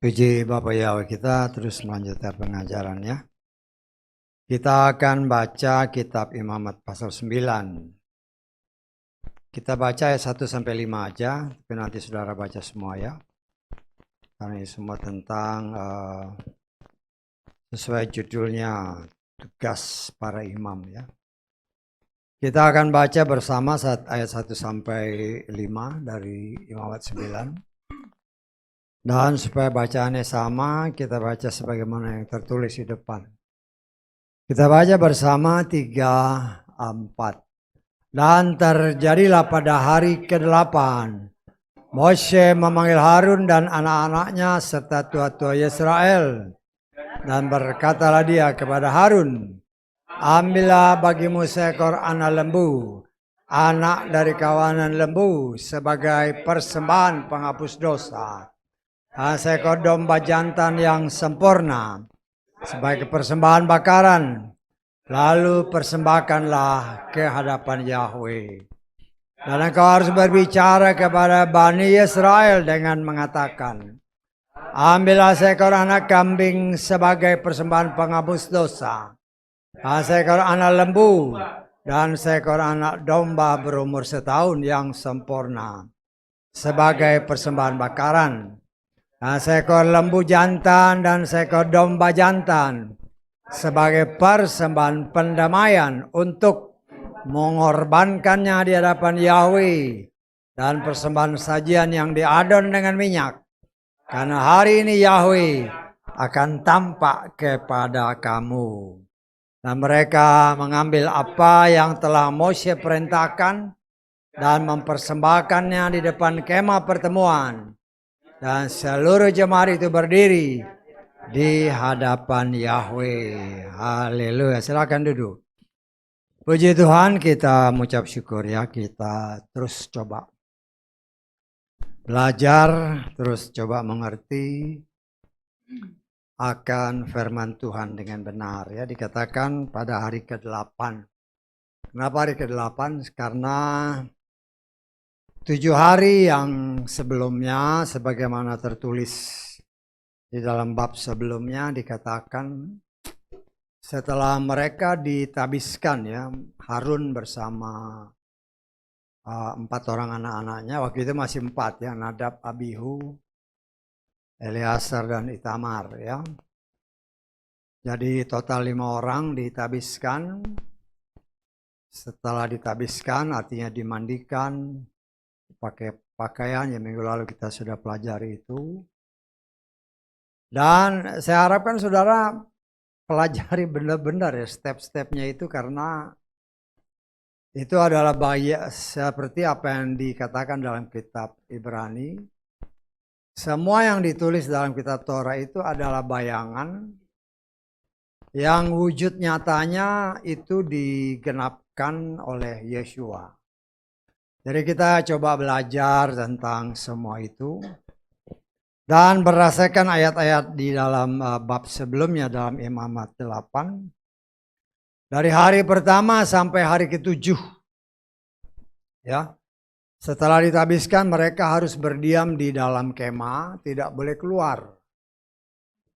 Puji Bapak Yahweh, kita terus melanjutkan pengajarannya. Kita akan baca kitab Imamat pasal 9. Kita baca ayat 1 sampai 5 aja, tapi nanti saudara baca semua ya. Karena ini semua tentang sesuai judulnya tugas para imam ya. Kita akan baca bersama ayat 1 sampai 5 dari Imamat 9. Dan supaya bacaannya sama, kita baca sebagaimana yang tertulis di depan. Kita baca bersama 3, 4. Dan terjadilah pada hari ke-8, Moshe memanggil Harun dan anak-anaknya serta tua-tua Israel. Dan berkatalah dia kepada Harun, ambillah bagimu seekor anak lembu, anak dari kawanan lembu, sebagai persembahan penghapus dosa. Seekor domba jantan yang sempurna sebagai persembahan bakaran, lalu persembahkanlah ke hadapan Yahweh. Dan engkau harus berbicara kepada Bani Israel dengan mengatakan, ambillah seekor anak kambing sebagai persembahan penghapus dosa, seekor anak lembu, dan seekor anak domba berumur setahun yang sempurna sebagai persembahan bakaran. Seekor lembu jantan dan seekor domba jantan sebagai persembahan pendamaian untuk mengorbankannya di hadapan Yahweh, dan persembahan sajian yang diadon dengan minyak. Karena hari ini Yahweh akan tampak kepada kamu. Dan mereka mengambil apa yang telah Moshe perintahkan dan mempersembahkannya di depan kemah pertemuan. Dan seluruh jemaat itu berdiri di hadapan Yahweh. Haleluya. Silakan duduk. Puji Tuhan, kita mengucap syukur ya. Kita terus coba belajar, terus coba mengerti akan firman Tuhan dengan benar ya. Dikatakan pada hari ke-8. Kenapa hari ke-8? Karena 7 hari yang sebelumnya, sebagaimana tertulis di dalam bab sebelumnya, dikatakan setelah mereka ditabiskan ya, Harun bersama 4 orang anak-anaknya, waktu itu masih 4 ya, Nadab, Abihu, Eleazar dan Itamar ya. Jadi total 5 orang ditabiskan. Setelah ditabiskan artinya dimandikan, pakai pakaian yang minggu lalu kita sudah pelajari itu. Dan saya harapkan saudara pelajari benar-benar ya step-stepnya itu, karena itu adalah seperti apa yang dikatakan dalam kitab Ibrani. Semua yang ditulis dalam kitab Torah itu adalah bayangan yang wujud nyatanya itu digenapkan oleh Yeshua. Jadi kita coba belajar tentang semua itu. Dan berdasarkan ayat-ayat di dalam bab sebelumnya dalam Imamat 8. Dari hari pertama sampai hari ke-7. Ya. Setelah ditabiskan mereka harus berdiam di dalam kemah, tidak boleh keluar.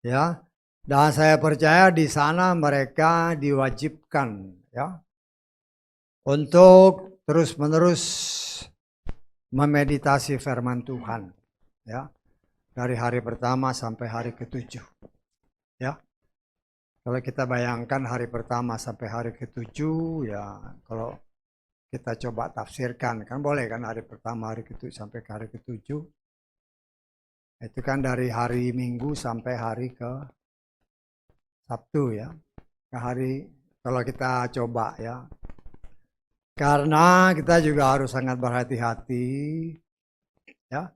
Ya. Dan saya percaya di sana mereka diwajibkan ya untuk terus-menerus memeditasi firman Tuhan ya. Dari hari pertama sampai hari ke-7 ya. Kalau kita bayangkan hari pertama sampai hari ke-7 ya, kalau kita coba tafsirkan kan boleh kan, hari pertama hari ke-7 sampai ke hari ke-7 itu kan dari hari Minggu sampai hari ke Sabtu ya. Kalau kita coba ya, karena kita juga harus sangat berhati-hati ya.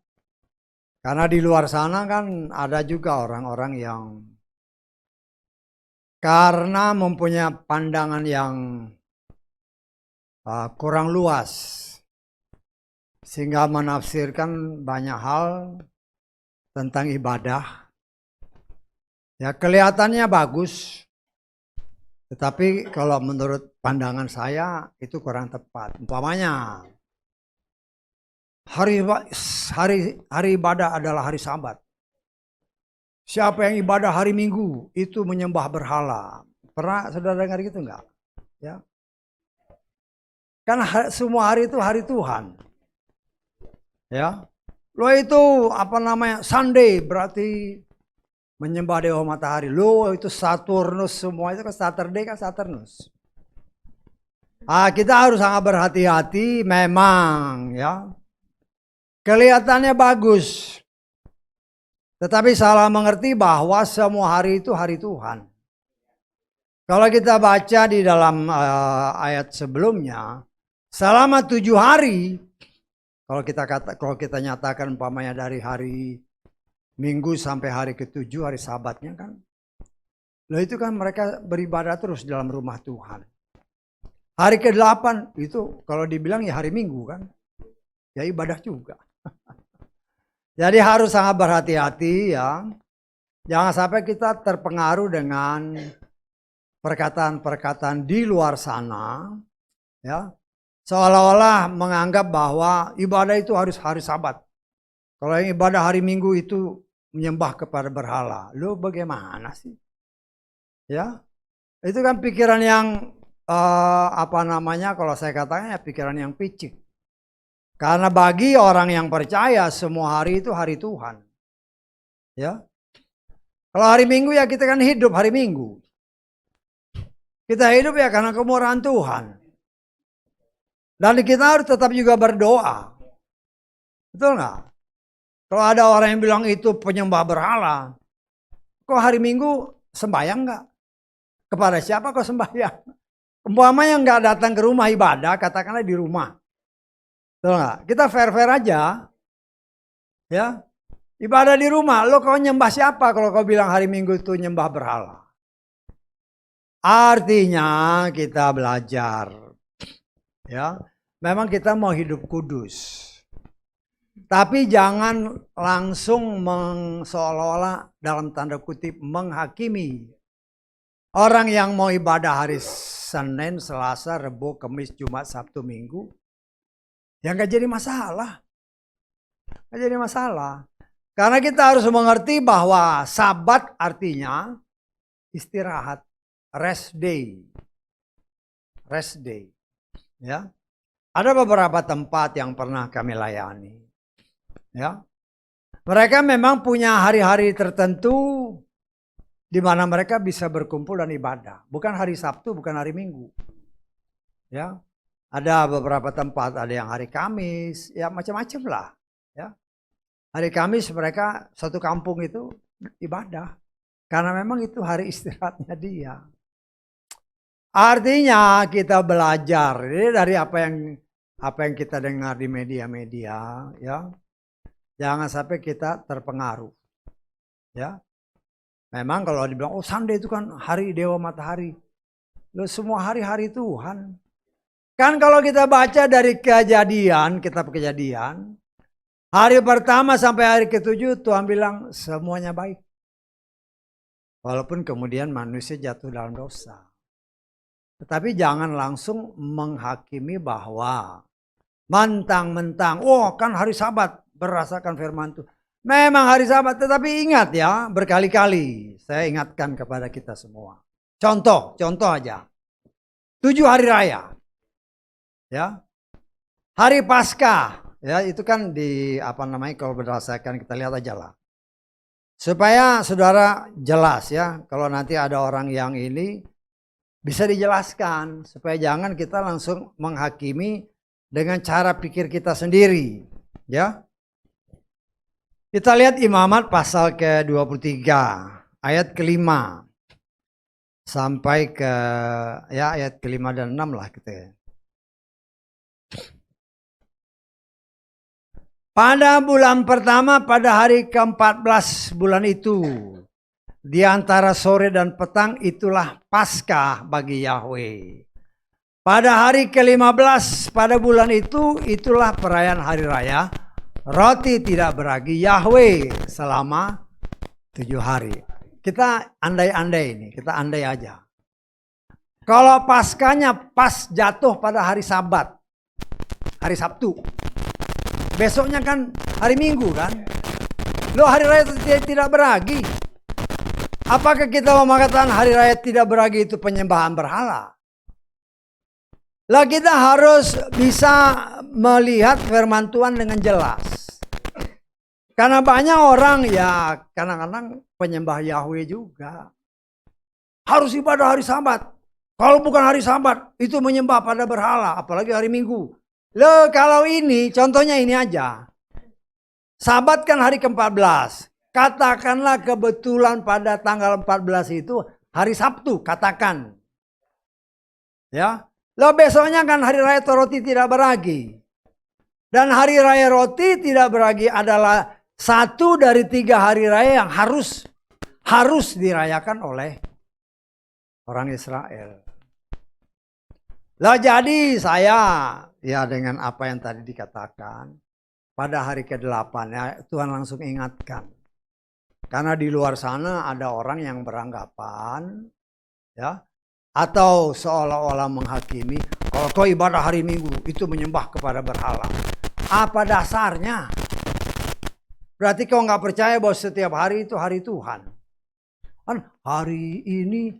Karena di luar sana kan ada juga orang-orang yang karena mempunyai pandangan yang kurang luas, sehingga menafsirkan banyak hal tentang ibadah. Ya kelihatannya bagus, tetapi kalau menurut pandangan saya itu kurang tepat. Umpamanya hari ibadah adalah hari Sabat. Siapa yang ibadah hari Minggu itu menyembah berhala. Pernah saudara dengar gitu enggak? Ya. Kan semua hari itu hari Tuhan. Ya. Lo itu apa namanya? Sunday berarti menyembah dewa matahari. Lo itu Saturnus, semua itu kan Saturday kan Saturnus. Kita harus sangat berhati-hati memang ya. Kelihatannya bagus. Tetapi salah mengerti bahwa semua hari itu hari Tuhan. Kalau kita baca di dalam ayat sebelumnya, selama 7 hari, kalau kita nyatakan umpamanya dari hari Minggu sampai hari ke-7, hari Sabatnya kan, loh itu kan mereka beribadah terus dalam rumah Tuhan. Hari ke-8 itu kalau dibilang ya hari Minggu kan, ya ibadah juga. Jadi harus sangat berhati-hati ya. Jangan sampai kita terpengaruh dengan perkataan-perkataan di luar sana. Ya. Seolah-olah menganggap bahwa ibadah itu harus hari Sabat. Kalau yang ibadah hari Minggu itu menyembah kepada berhala. Lu bagaimana sih? Ya. Itu kan pikiran yang kalau saya katakan ya pikiran yang picik. Karena bagi orang yang percaya semua hari itu hari Tuhan. Ya. Kalau hari Minggu ya kita kan hidup hari Minggu. Kita hidup ya karena kemurahan Tuhan. Dan kita harus tetap juga berdoa. Betul nggak? Kalau ada orang yang bilang itu penyembah berhala. Kok hari Minggu sembahyang nggak? Kepada siapa kau sembahyang? Umpamanya nggak datang ke rumah ibadah, katakanlah di rumah. Betul nggak? Kita fair-fair aja. Ya. Ibadah di rumah. Lo kau nyembah siapa kalau kau bilang hari Minggu itu nyembah berhala? Artinya kita belajar. Ya. Memang kita mau hidup kudus. Tapi jangan langsung seolah-olah dalam tanda kutip menghakimi. Orang yang mau ibadah hari Senin, Selasa, Rebo, Kamis, Jumat, Sabtu, Minggu. Ya nggak jadi masalah. Nggak jadi masalah. Karena kita harus mengerti bahwa Sabat artinya istirahat. Rest day. Rest day. Ya. Ada beberapa tempat yang pernah kami layani. Ya. Mereka memang punya hari-hari tertentu di mana mereka bisa berkumpul dan ibadah. Bukan hari Sabtu, bukan hari Minggu. Ya. Ada beberapa tempat, ada yang hari Kamis, ya macam-macam lah. Ya. Hari Kamis mereka satu kampung itu ibadah. Karena memang itu hari istirahatnya dia. Artinya kita belajar dari apa yang kita dengar di media-media, ya. Jangan sampai kita terpengaruh. Ya. Memang kalau dibilang, oh Sunday itu kan hari dewa matahari. Loh, semua hari-hari Tuhan. Kan kalau kita baca dari kitab Kejadian, hari pertama sampai hari ke-7 Tuhan bilang semuanya baik. Walaupun kemudian manusia jatuh dalam dosa. Tetapi jangan langsung menghakimi bahwa mentang-mentang, oh kan hari Sabat berdasarkan firman Tuhan. Memang hari Sabat, tetapi ingat ya, berkali-kali saya ingatkan kepada kita semua. Contoh aja. 7 hari raya. Ya. Hari Paskah, ya itu kan kalau berdasarkan kita lihat aja lah. Supaya saudara jelas ya, kalau nanti ada orang yang ini bisa dijelaskan supaya jangan kita langsung menghakimi dengan cara pikir kita sendiri, ya. Kita lihat Imamat pasal ke-23 ayat ke-5 sampai ke ayat ke-5 dan 6 lah gitu ya. Pada bulan pertama pada hari ke-14 bulan itu, di antara sore dan petang itulah Paskah bagi Yahweh. Pada hari ke-15 pada bulan itu, itulah perayaan hari raya roti tidak beragi Yahweh selama 7 hari. Kita andai-andai ini, kita andai aja. Kalau Paskahnya pas jatuh pada hari Sabat, hari Sabtu. besoknya kan hari Minggu kan. Loh, hari raya tidak beragi. Apakah kita mau mengatakan hari raya tidak beragi itu penyembahan berhala? Lah, kita harus bisa melihat firman Tuhan dengan jelas. Karena banyak orang ya kadang-kadang penyembah Yahweh juga. Harus ibadah hari Sabat. Kalau bukan hari Sabat, itu menyembah pada berhala, apalagi hari Minggu. Loh, kalau ini, contohnya ini aja. Sabat kan hari ke-14. Katakanlah kebetulan pada tanggal 14 itu hari Sabtu, katakan. Ya. Loh, besoknya kan hari raya roti tidak beragi. Dan hari raya roti tidak beragi adalah satu dari 3 hari raya yang harus dirayakan oleh orang Israel. Lah, jadi saya ya dengan apa yang tadi dikatakan pada hari ke-8 ya, Tuhan langsung ingatkan. Karena di luar sana ada orang yang beranggapan ya, atau seolah-olah menghakimi kalau kau ibadah hari Minggu itu menyembah kepada berhala. Apa dasarnya? Berarti kau nggak percaya bahwa setiap hari itu hari Tuhan. Kan hari ini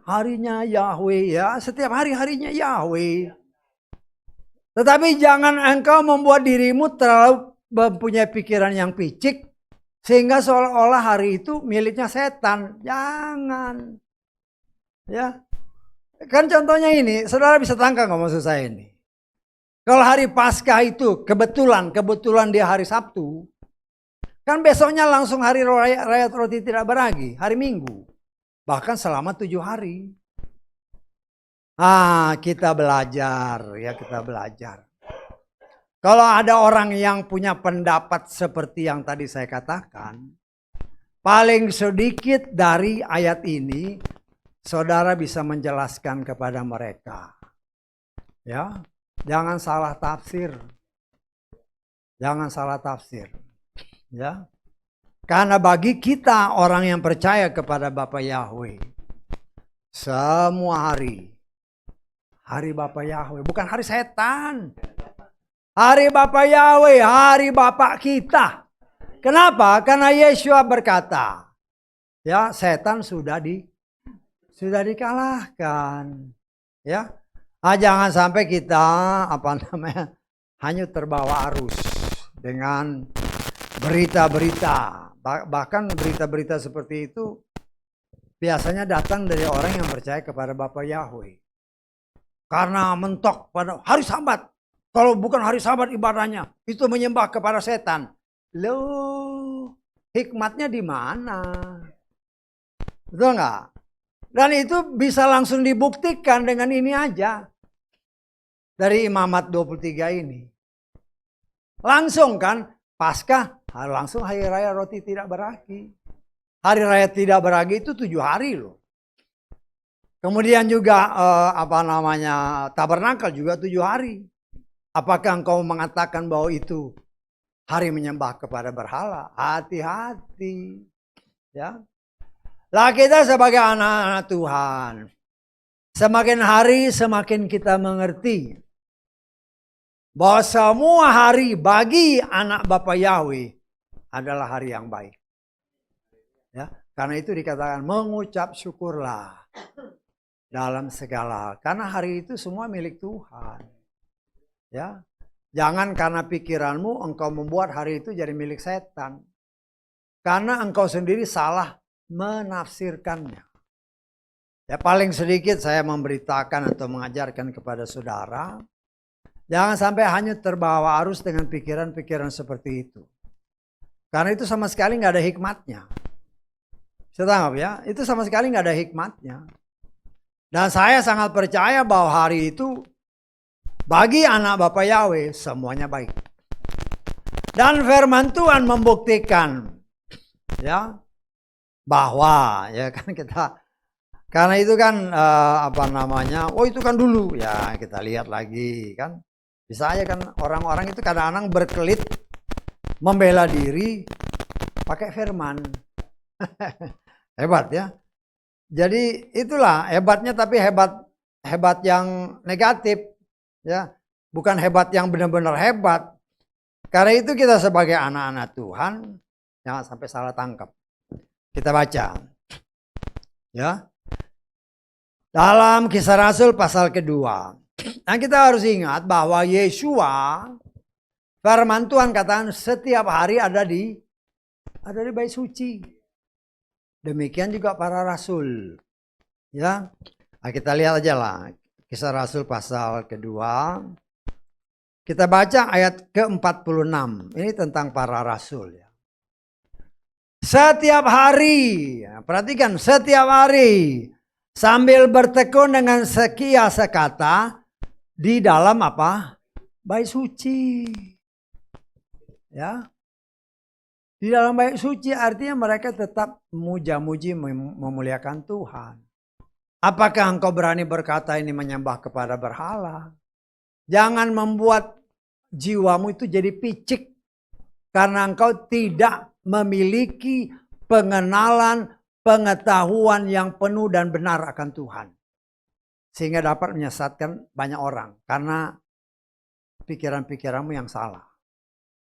harinya Yahweh ya. Setiap hari harinya Yahweh. Tetapi jangan engkau membuat dirimu terlalu mempunyai pikiran yang picik. Sehingga seolah-olah hari itu miliknya setan. Jangan. Ya. Kan contohnya ini. Saudara bisa tangkap nggak maksud saya ini? Kalau hari Paskah itu kebetulan dia hari Sabtu. Kan besoknya langsung hari raya roti tidak beragi. Hari Minggu. Bahkan selama 7 hari. Kita belajar. Ya, kita belajar. Kalau ada orang yang punya pendapat seperti yang tadi saya katakan. Paling sedikit dari ayat ini. Saudara bisa menjelaskan kepada mereka. Ya. Jangan salah tafsir. Jangan salah tafsir. Ya. Karena bagi kita orang yang percaya kepada Bapa Yahweh, semua hari Bapa Yahweh, bukan hari setan. Hari Bapa Yahweh, hari Bapa kita. Kenapa? Karena Yeshua berkata, ya, setan sudah dikalahkan. Ya. Jangan sampai kita hanya terbawa arus dengan berita-berita. Bahkan berita-berita seperti itu biasanya datang dari orang yang percaya kepada Bapa Yahweh. Karena mentok pada hari Sabat. Kalau bukan hari Sabat ibadahnya, itu menyembah kepada setan. Loh, hikmatnya di mana? Betul nggak? Dan itu bisa langsung dibuktikan dengan ini aja. Dari Imamat 23 ini. Langsung kan, Paskah, langsung hari raya roti tidak beragi. Hari raya tidak beragi itu 7 hari loh. Kemudian juga Tabernakel juga 7 hari. Apakah engkau mengatakan bahwa itu hari menyembah kepada berhala? Hati-hati. Ya. Lah, kita sebagai anak-anak Tuhan, semakin hari semakin kita mengerti bahwa semua hari bagi anak Bapa Yahweh adalah hari yang baik. Ya, karena itu dikatakan mengucap syukurlah dalam segala hal. Karena hari itu semua milik Tuhan. Ya, jangan karena pikiranmu engkau membuat hari itu jadi milik setan. Karena engkau sendiri salah menafsirkannya. Ya, paling sedikit saya memberitakan atau mengajarkan kepada saudara, jangan sampai hanya terbawa arus dengan pikiran-pikiran seperti itu. Karena itu sama sekali nggak ada hikmatnya. Saya tanggap ya, itu sama sekali nggak ada hikmatnya. Dan saya sangat percaya bahwa hari itu bagi anak Bapa Yahweh semuanya baik. Dan firman Tuhan membuktikan ya bahwa ya kan kita, karena itu kan itu kan dulu ya, kita lihat lagi kan. Bisa aja kan orang-orang itu kadang-kadang berkelit membela diri pakai firman. Hebat ya. Jadi itulah hebatnya, tapi hebat yang negatif ya. Bukan hebat yang benar-benar hebat, Karena itu kita sebagai anak-anak Tuhan jangan sampai salah tangkap. Kita baca. Ya. Dalam Kisah Rasul pasal kedua. Nah, kita harus ingat bahwa Yesua, firman Tuhan katakan setiap hari ada di bait suci. Demikian juga para rasul. Ya. Nah, kita lihat aja lah. Kisah Rasul pasal kedua. Kita baca ayat ke-46. Ini tentang para rasul ya. Setiap hari, perhatikan setiap hari sambil bertekun dengan sekia sekata di dalam apa? Bait suci. Ya. Di dalam bait suci artinya mereka tetap muja-muji memuliakan Tuhan. Apakah engkau berani berkata ini menyembah kepada berhala? Jangan membuat jiwamu itu jadi picik karena engkau tidak memiliki pengenalan, pengetahuan yang penuh dan benar akan Tuhan. Sehingga dapat menyesatkan banyak orang karena pikiran-pikiranmu yang salah.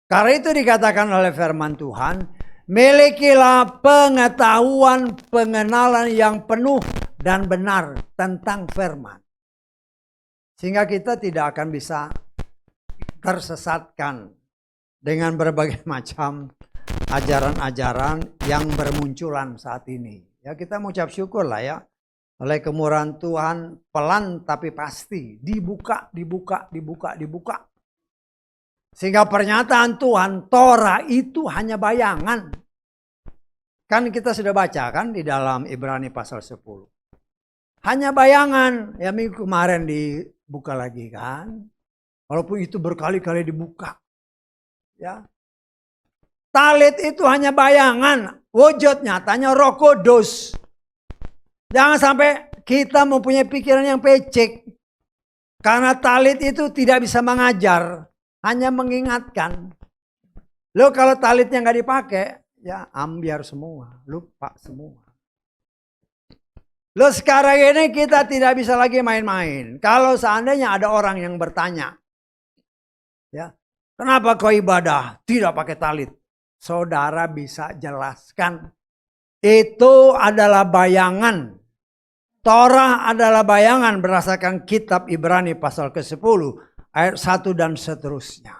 Karena itu dikatakan oleh firman Tuhan, milikilah pengetahuan, pengenalan yang penuh dan benar tentang firman. Sehingga kita tidak akan bisa tersesatkan dengan berbagai macam ajaran-ajaran yang bermunculan saat ini. Ya, kita mengucap syukur lah ya. Oleh kemurahan Tuhan pelan tapi pasti dibuka. Sehingga pernyataan Tuhan Torah itu hanya bayangan. Kan kita sudah baca kan di dalam Ibrani pasal 10. Hanya bayangan. Ya minggu kemarin dibuka lagi kan. Walaupun itu berkali-kali dibuka. Ya. Talit itu hanya bayangan. Wujud nyatanya Roh Kudus. Jangan sampai kita mempunyai pikiran yang pecik. Karena talit itu tidak bisa mengajar. Hanya mengingatkan. Lo kalau talitnya nggak dipakai. Ya ambiar semua. Lupa semua. Lo sekarang ini kita tidak bisa lagi main-main. Kalau seandainya ada orang yang bertanya. Ya, kenapa kau ibadah tidak pakai talit? Saudara bisa jelaskan. Itu adalah bayangan. Torah adalah bayangan berdasarkan kitab Ibrani pasal ke-10 ayat 1 dan seterusnya.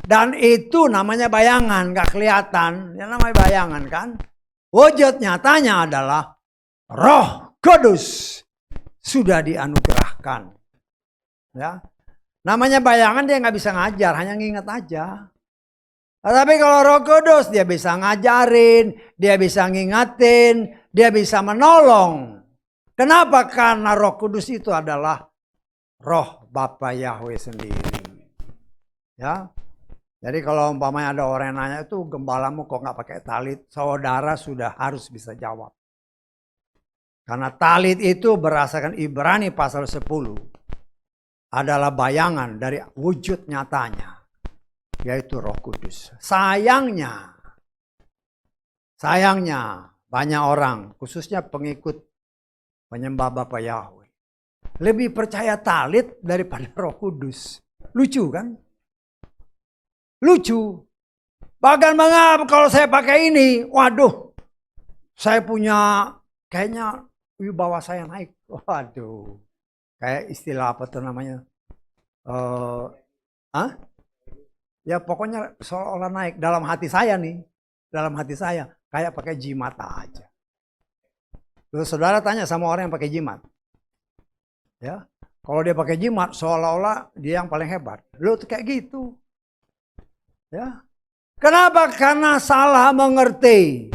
Dan itu namanya bayangan, gak kelihatan. Ya namanya bayangan kan. Wujud nyatanya adalah Roh Kudus sudah dianugerahkan. Ya. Namanya bayangan dia nggak bisa ngajar, hanya nginget aja. Tapi kalau Roh Kudus dia bisa ngajarin, dia bisa ngingetin, dia bisa menolong. Kenapa? Karena Roh Kudus itu adalah Roh Bapa Yahweh sendiri. Ya. Jadi kalau umpamanya ada orang yang nanya itu gembalamu kok nggak pakai talit, saudara sudah harus bisa jawab. Karena talit itu berdasarkan Ibrani pasal 10. Adalah bayangan dari wujud nyatanya. Yaitu Roh Kudus. Sayangnya banyak orang, khususnya pengikut penyembah Bapa Yahweh, lebih percaya talit daripada Roh Kudus. Lucu kan? Lucu. Bahkan mengapa kalau saya pakai ini, waduh, saya punya kayaknya wibawa saya naik. Waduh. Kayak istilah apa tuh namanya? Ya pokoknya seolah naik dalam hati saya nih. Dalam hati saya. Kayak pakai jimat aja. Terus saudara tanya sama orang yang pakai jimat. Ya. Kalau dia pakai jimat seolah-olah dia yang paling hebat. Lu tuh kayak gitu. Ya. Kenapa? Karena salah mengerti.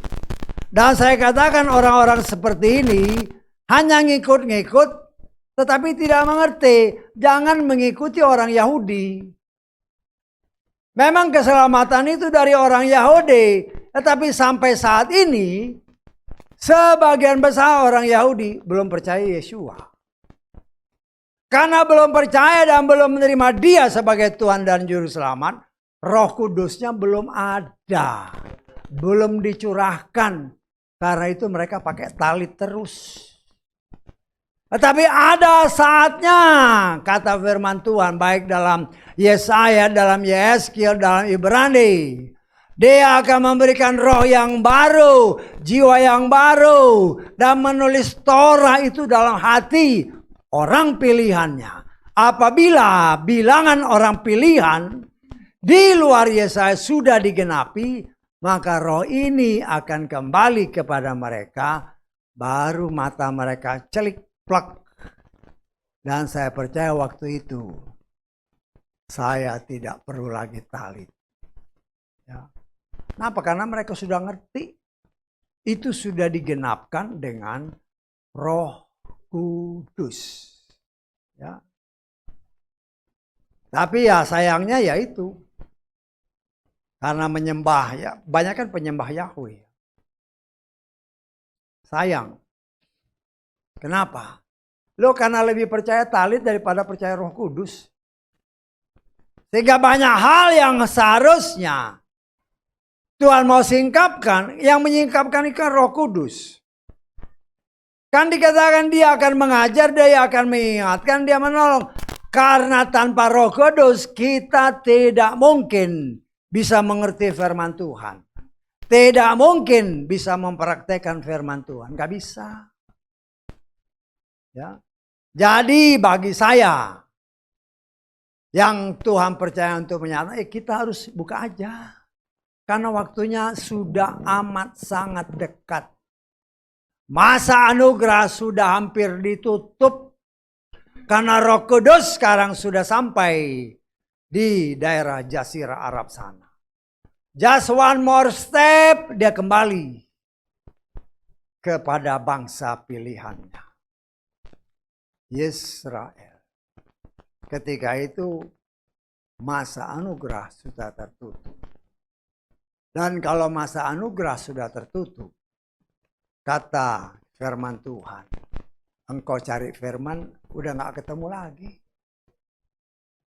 Dan saya katakan orang-orang seperti ini hanya ngikut-ngikut tetapi tidak mengerti. Jangan mengikuti orang Yahudi. Memang keselamatan itu dari orang Yahudi. Tetapi sampai saat ini, sebagian besar orang Yahudi belum percaya Yesua. Karena belum percaya dan belum menerima dia sebagai Tuhan dan Juru Selamat, Roh Kudusnya belum ada. Belum dicurahkan. Karena itu mereka pakai talit terus. Tetapi ada saatnya, kata firman Tuhan, baik dalam Yesaya, dalam Yeskiel, dalam Ibrani. Dia akan memberikan roh yang baru, jiwa yang baru, dan menulis Torah itu dalam hati orang pilihannya. Apabila bilangan orang pilihan di luar Yesaya sudah digenapi, maka roh ini akan kembali kepada mereka, baru mata mereka celik plak. Dan saya percaya waktu itu saya tidak perlu lagi talit. Ya. Kenapa? Karena mereka sudah ngerti. Itu sudah digenapkan dengan Roh Kudus. Ya. Tapi ya sayangnya ya itu. Karena menyembah ya, banyak kan penyembah Yahweh. Sayang. Kenapa? Lo karena lebih percaya talit daripada percaya Roh Kudus. Sehingga banyak hal yang seharusnya Tuhan mau singkapkan, yang menyingkapkan ikan Roh Kudus. Kan dikatakan dia akan mengajar, dia akan mengingatkan, dia menolong. Karena tanpa Roh Kudus kita tidak mungkin bisa mengerti firman Tuhan. Tidak mungkin bisa mempraktekkan firman Tuhan. Gak bisa. Ya. Jadi bagi saya yang Tuhan percaya untuk menyatakan, kita harus buka aja. Karena waktunya sudah amat sangat dekat. Masa anugerah sudah hampir ditutup. Karena Roh Kudus sekarang sudah sampai di daerah Jazirah Arab sana. Just one more step, dia kembali kepada bangsa pilihannya. Israel. Ketika itu masa anugerah sudah tertutup. Dan kalau masa anugerah sudah tertutup, kata firman Tuhan, engkau cari firman udah gak ketemu lagi.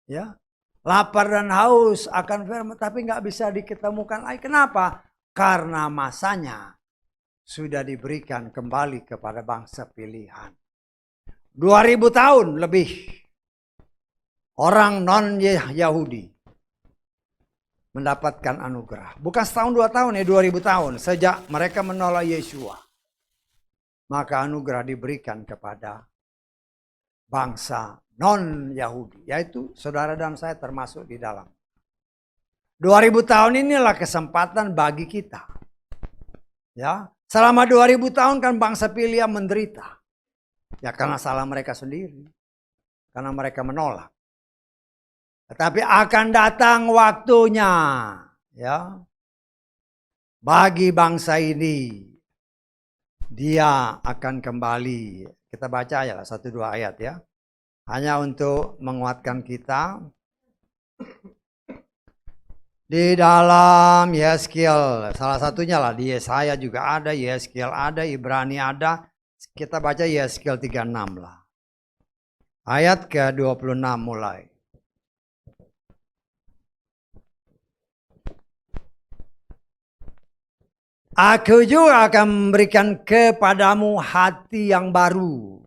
Ya, lapar dan haus akan firman, tapi gak bisa diketemukan lagi. Kenapa? Karena masanya sudah diberikan kembali kepada bangsa pilihan. 2000 tahun lebih orang non-Yahudi mendapatkan anugerah. Bukan setahun 2 tahun ya, 2000 tahun. Sejak mereka menolak Yesua. Maka anugerah diberikan kepada bangsa non-Yahudi. Yaitu saudara dan saya termasuk di dalam. 2000 tahun inilah kesempatan bagi kita. Ya, selama 2000 tahun kan bangsa pilihan menderita. Ya karena salah mereka sendiri. Karena mereka menolak. Tetapi akan datang waktunya, ya, bagi bangsa ini, dia akan kembali. Kita baca ya 1-2 ayat ya, hanya untuk menguatkan kita. Di dalam Yeskiel, salah satunya lah di Yesaya juga ada, Yeskiel ada, Ibrani ada. Kita baca Yeskiel 36 lah. Ayat ke-26 mulai. Aku juga akan memberikan kepadamu hati yang baru.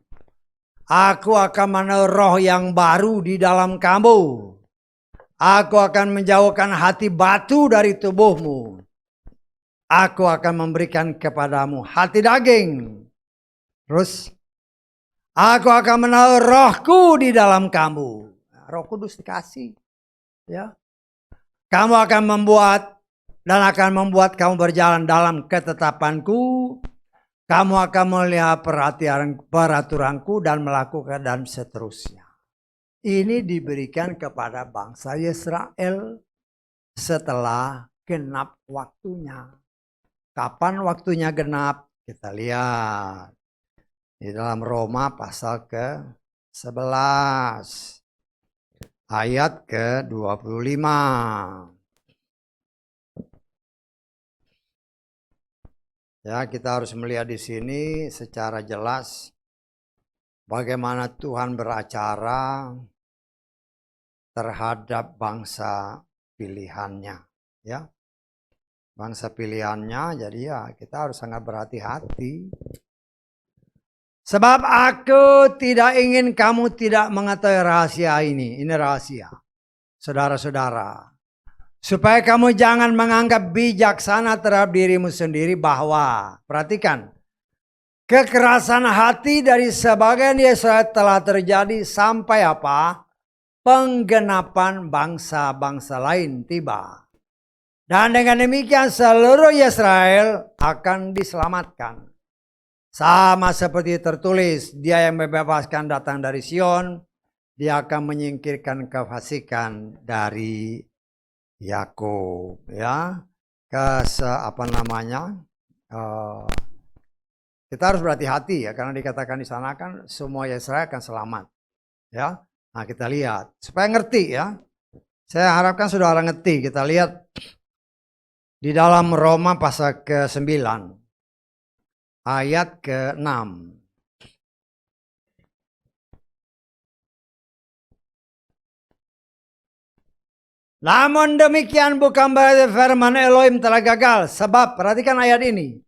Aku akan menaruh roh yang baru di dalam kamu. Aku akan menjauhkan hati batu dari tubuhmu. Aku akan memberikan kepadamu hati daging. Terus, aku akan menaruh rohku di dalam kamu. Roh Kudus dikasih. Ya. Kamu akan membuat dan akan membuat kamu berjalan dalam ketetapanku. Kamu akan melihat peraturanku dan melakukan dan seterusnya. Ini diberikan kepada bangsa Israel setelah genap waktunya. Kapan waktunya genap? Kita lihat. Di dalam Roma pasal ke-11. Ayat ke-25. Ya, kita harus melihat di sini secara jelas bagaimana Tuhan beracara terhadap bangsa pilihannya, ya. Bangsa pilihannya, jadi ya kita harus sangat berhati-hati. Sebab aku tidak ingin kamu tidak mengetahui rahasia ini. Ini rahasia. Saudara-saudara. Supaya kamu jangan menganggap bijaksana terhadap dirimu sendiri bahwa, perhatikan, kekerasan hati dari sebagian Israel telah terjadi sampai apa? Penggenapan bangsa-bangsa lain tiba. Dan dengan demikian seluruh Israel akan diselamatkan. Sama seperti tertulis, dia yang membebaskan datang dari Sion, dia akan menyingkirkan kefasikan dari Yakub. Ya, kita harus berhati-hati ya, karena dikatakan di sana kan semua Israel akan selamat. Ya, nah kita lihat supaya ngerti ya. Saya harapkan saudara ngerti. Kita lihat di dalam Roma pasal ke-9. Ayat ke-6. Namun demikian bukan berarti firman Elohim telah gagal. Sebab, perhatikan ayat ini.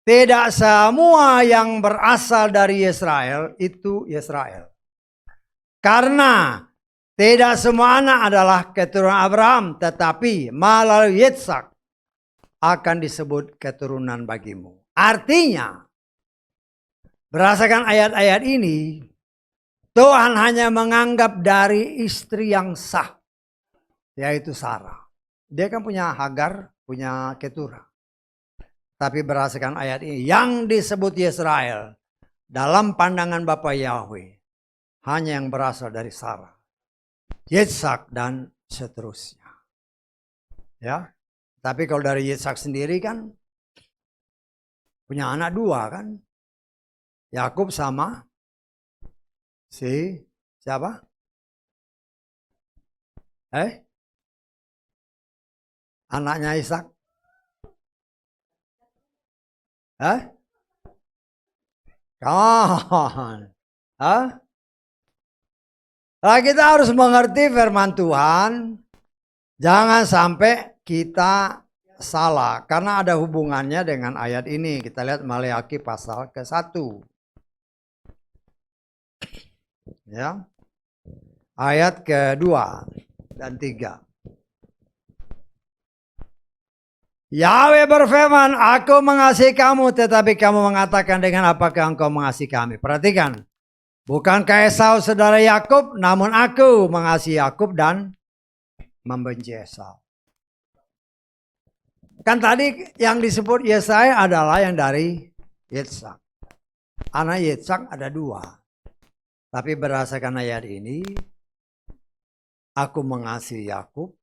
Tidak semua yang berasal dari Israel itu Israel. Karena tidak semua anak adalah keturunan Abraham. Tetapi melalui Yitzhak akan disebut keturunan bagimu. Artinya, berdasarkan ayat-ayat ini, Tuhan hanya menganggap dari istri yang sah, yaitu Sarah. Dia kan punya Hagar, punya Keturah. Tapi berdasarkan ayat ini, yang disebut Israel dalam pandangan Bapa Yahweh hanya yang berasal dari Sarah, Yitzhak dan seterusnya. Ya, tapi kalau dari Yitzhak sendiri kan punya anak dua kan, Yakub sama siapa? Anaknya Ishak. Kawan. Nah, kita harus mengerti firman Tuhan. Jangan sampai kita salah. Karena ada hubungannya dengan ayat ini. Kita lihat Maleakhi pasal ke-1. Ya. Ayat ke-2 dan 3. Yahweh berfirman, aku mengasihi kamu, tetapi kamu mengatakan dengan apakah engkau mengasihi kami. Perhatikan, bukankah Esau saudara Yakub, namun aku mengasihi Yakub dan membenci Esau. Kan tadi yang disebut Yesaya adalah yang dari Yitzhak. Anak Yitzhak ada dua. Tapi berdasarkan ayat ini, aku mengasihi Yakub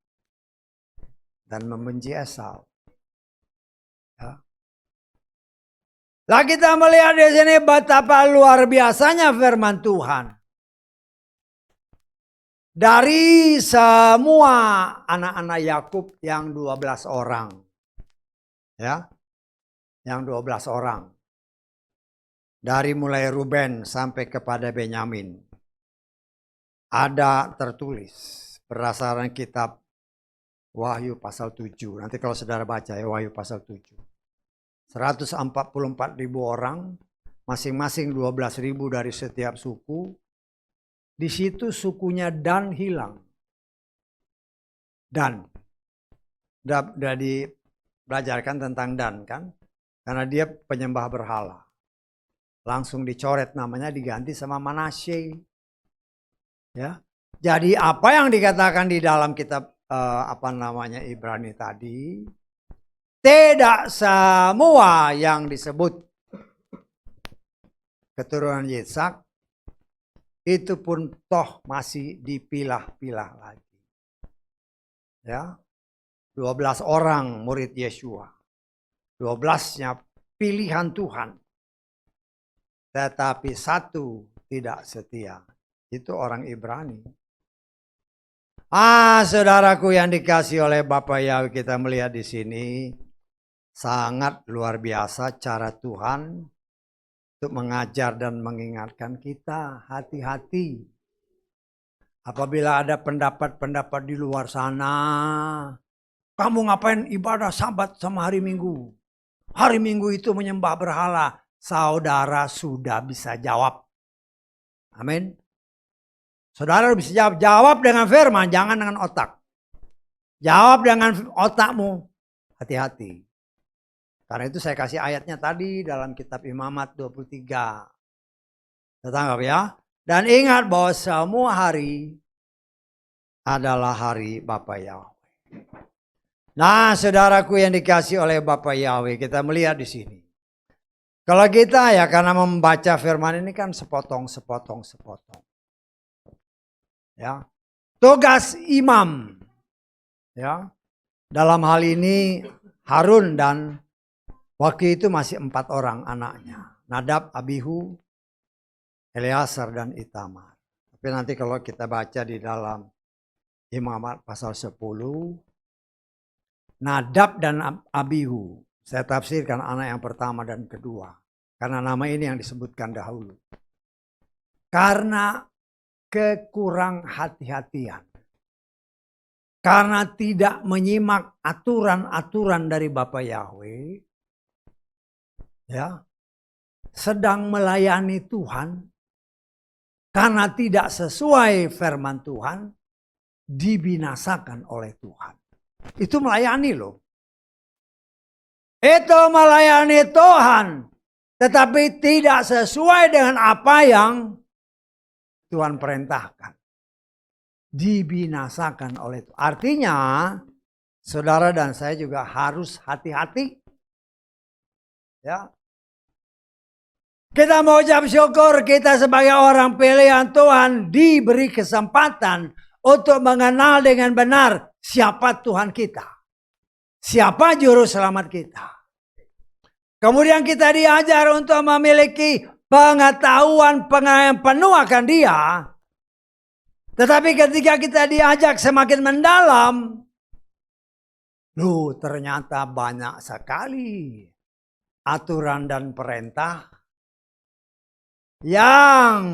dan membenci Esau. Ya. Lah kita melihat di sini betapa luar biasanya firman Tuhan. Dari semua anak-anak Yakub yang 12 orang. Ya. Yang 12 orang. Dari mulai Ruben sampai kepada Benyamin. Ada tertulis berdasarkan kitab Wahyu pasal 7. Nanti kalau saudara baca ya Wahyu pasal 7. 144.000 orang, masing-masing 12.000 dari setiap suku. Di situ sukunya Dan hilang. Dan. Sudah dibelajarkan tentang Dan kan? Karena dia penyembah berhala. Langsung dicoret namanya diganti sama Manasye. Ya. Jadi apa yang dikatakan di dalam kitab Ibrani tadi, tidak semua yang disebut keturunan Yitzhak itu pun toh masih dipilah-pilah lagi. Ya. 12 orang murid Yeshua. 12-nya pilihan Tuhan. Tetapi satu tidak setia. Itu orang Ibrani. Saudaraku yang dikasih oleh Bapak Yahweh, kita melihat di sini sangat luar biasa cara Tuhan untuk mengajar dan mengingatkan kita. Hati-hati. Apabila ada pendapat-pendapat di luar sana, kamu ngapain ibadah Sabat sama hari Minggu? Hari Minggu itu menyembah berhala. saudara sudah bisa jawab. Amin. Saudara bisa jawab. Jawab dengan firman, jangan dengan otak. Jawab dengan otakmu. Hati-hati. Karena itu saya kasih ayatnya tadi dalam kitab Imamat 23. Tetangga ya. Dan ingat bahwa semua hari adalah hari Bapa Yahweh. Nah, saudaraku yang dikasih oleh Bapa Yahweh, kita melihat di sini. Kalau kita ya karena membaca firman ini kan sepotong. Ya. Tugas imam. Ya. Dalam hal ini Harun dan waktu itu masih 4 orang anaknya. Nadab, Abihu, Eleazar dan Itamar. Tapi nanti kalau kita baca di dalam Imamat pasal 10, Nadab dan Abihu, saya tafsirkan anak yang pertama dan kedua. Karena nama ini yang disebutkan dahulu. Karena kekurang hati-hatian. Karena tidak menyimak aturan-aturan dari Bapa Yahweh. Ya, sedang melayani Tuhan. Karena tidak sesuai firman Tuhan. Dibinasakan oleh Tuhan. Itu melayani loh. Itu melayani Tuhan. Tetapi tidak sesuai dengan apa yang Tuhan perintahkan. Dibinasakan oleh Tuhan. Artinya, saudara dan saya juga harus hati-hati. Ya. Kita mau ucap syukur kita sebagai orang pilihan Tuhan diberi kesempatan untuk mengenal dengan benar siapa Tuhan kita. Siapa juru selamat kita. Kemudian kita diajar untuk memiliki pengetahuan yang penuh akan Dia. Tetapi ketika kita diajak semakin mendalam, ternyata banyak sekali aturan dan perintah yang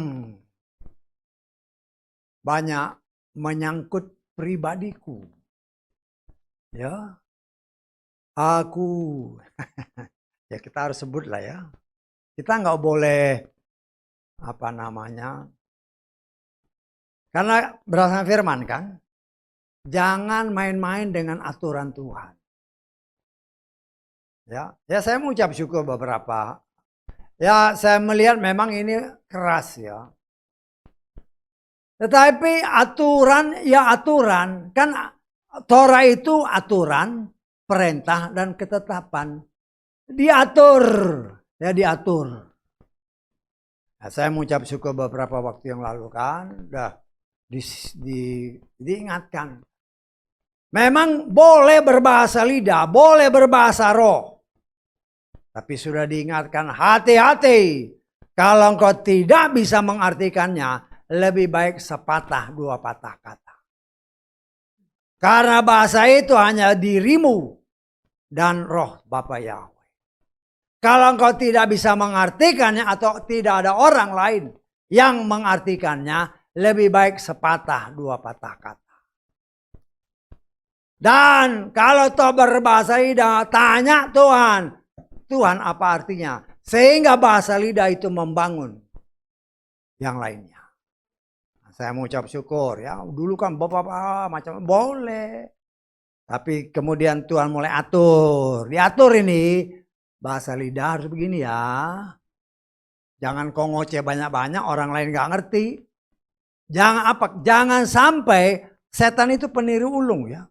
banyak menyangkut pribadiku. Ya, aku, ya kita harus sebut lah ya. Kita nggak boleh karena berdasarkan firman kan, jangan main-main dengan aturan Tuhan. Ya saya mengucap syukur beberapa. Ya saya melihat memang ini keras ya. Tetapi aturan ya aturan. Kan Torah itu aturan, perintah dan ketetapan. Diatur. Ya diatur. Nah, saya mengucap syukur beberapa waktu yang lalu kan. Udah diingatkan. Memang boleh berbahasa lidah, boleh berbahasa roh. Tapi sudah diingatkan hati-hati. Kalau engkau tidak bisa mengartikannya, lebih baik sepatah dua patah kata. Karena bahasa itu hanya dirimu dan roh Bapa Yahweh. Kalau engkau tidak bisa mengartikannya atau tidak ada orang lain yang mengartikannya, lebih baik sepatah dua patah kata. Dan kalau toh berbahasa lidah, tanya Tuhan. Tuhan apa artinya? Sehingga bahasa lidah itu membangun yang lainnya. Saya mengucap syukur ya. Dulu kan bapak macam boleh. Tapi kemudian Tuhan mulai atur. Diatur ini. Bahasa lidah harus begini ya. Jangan kau ngoceh banyak-banyak orang lain gak ngerti. Jangan sampai setan itu peniru ulung ya.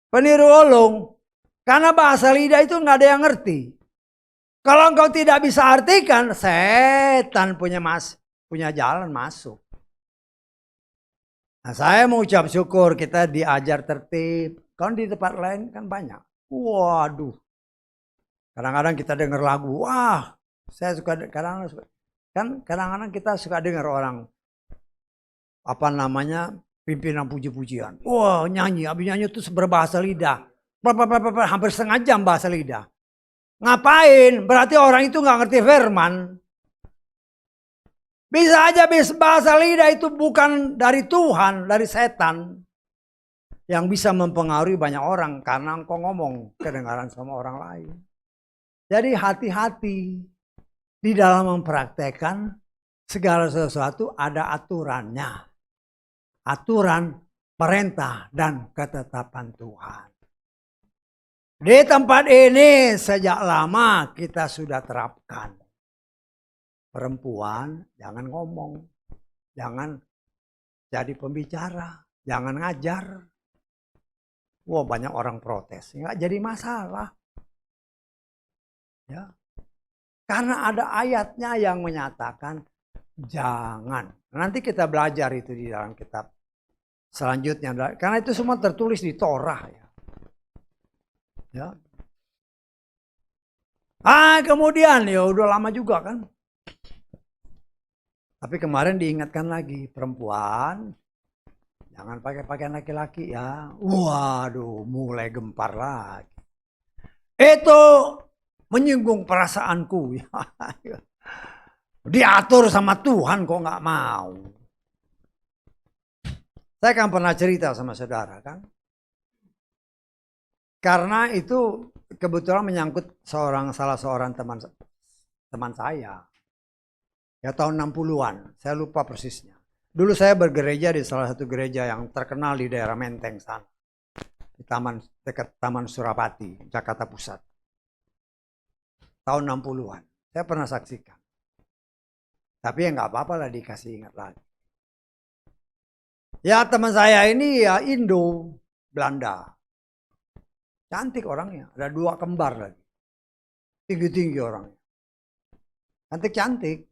Peniru ulung. Karena bahasa lidah itu nggak ada yang ngerti. Kalau engkau tidak bisa artikan, setan punya jalan masuk. Nah, saya mengucap syukur kita diajar tertib. Kalau di tempat lain kan banyak. Waduh. Kadang-kadang kita dengar lagu. Wah, saya suka kadang-kadang kita suka dengar orang pimpinan puji-pujian. Wah, nyanyi, habis nyanyi itu berbahasa lidah. Hampir setengah jam bahasa lidah. Ngapain? Berarti orang itu nggak ngerti firman. Bisa aja bahasa lidah itu bukan dari Tuhan, dari setan. Yang bisa mempengaruhi banyak orang karena engkau ngomong kedengaran sama orang lain. Jadi hati-hati di dalam mempraktekkan segala sesuatu ada aturannya. Aturan, perintah, dan ketetapan Tuhan. Di tempat ini sejak lama kita sudah terapkan. Perempuan jangan ngomong, jangan jadi pembicara, jangan ngajar. Wah, banyak orang protes, nggak jadi masalah. Ya. Karena ada ayatnya yang menyatakan jangan. Nanti kita belajar itu di dalam kitab selanjutnya. Karena itu semua tertulis di Torah. Ya. Kemudian ya udah lama juga kan. Tapi kemarin diingatkan lagi, perempuan jangan pakai pakaian laki-laki ya. Waduh, mulai gempar lagi. Itu menyinggung perasaanku. Diatur sama Tuhan kok nggak mau. Saya kan pernah cerita sama saudara kan. Karena itu kebetulan menyangkut salah seorang teman saya. Ya tahun 60-an, saya lupa persisnya. Dulu saya bergereja di salah satu gereja yang terkenal di daerah Menteng sana. Di dekat Taman Surapati, Jakarta Pusat. Tahun 60-an. Saya pernah saksikan. Tapi ya nggak apa-apa lah dikasih ingat lagi. Ya teman saya ini ya Indo, Belanda. Cantik orangnya, ada 2 kembar lagi. Tinggi-tinggi orangnya. Cantik-cantik.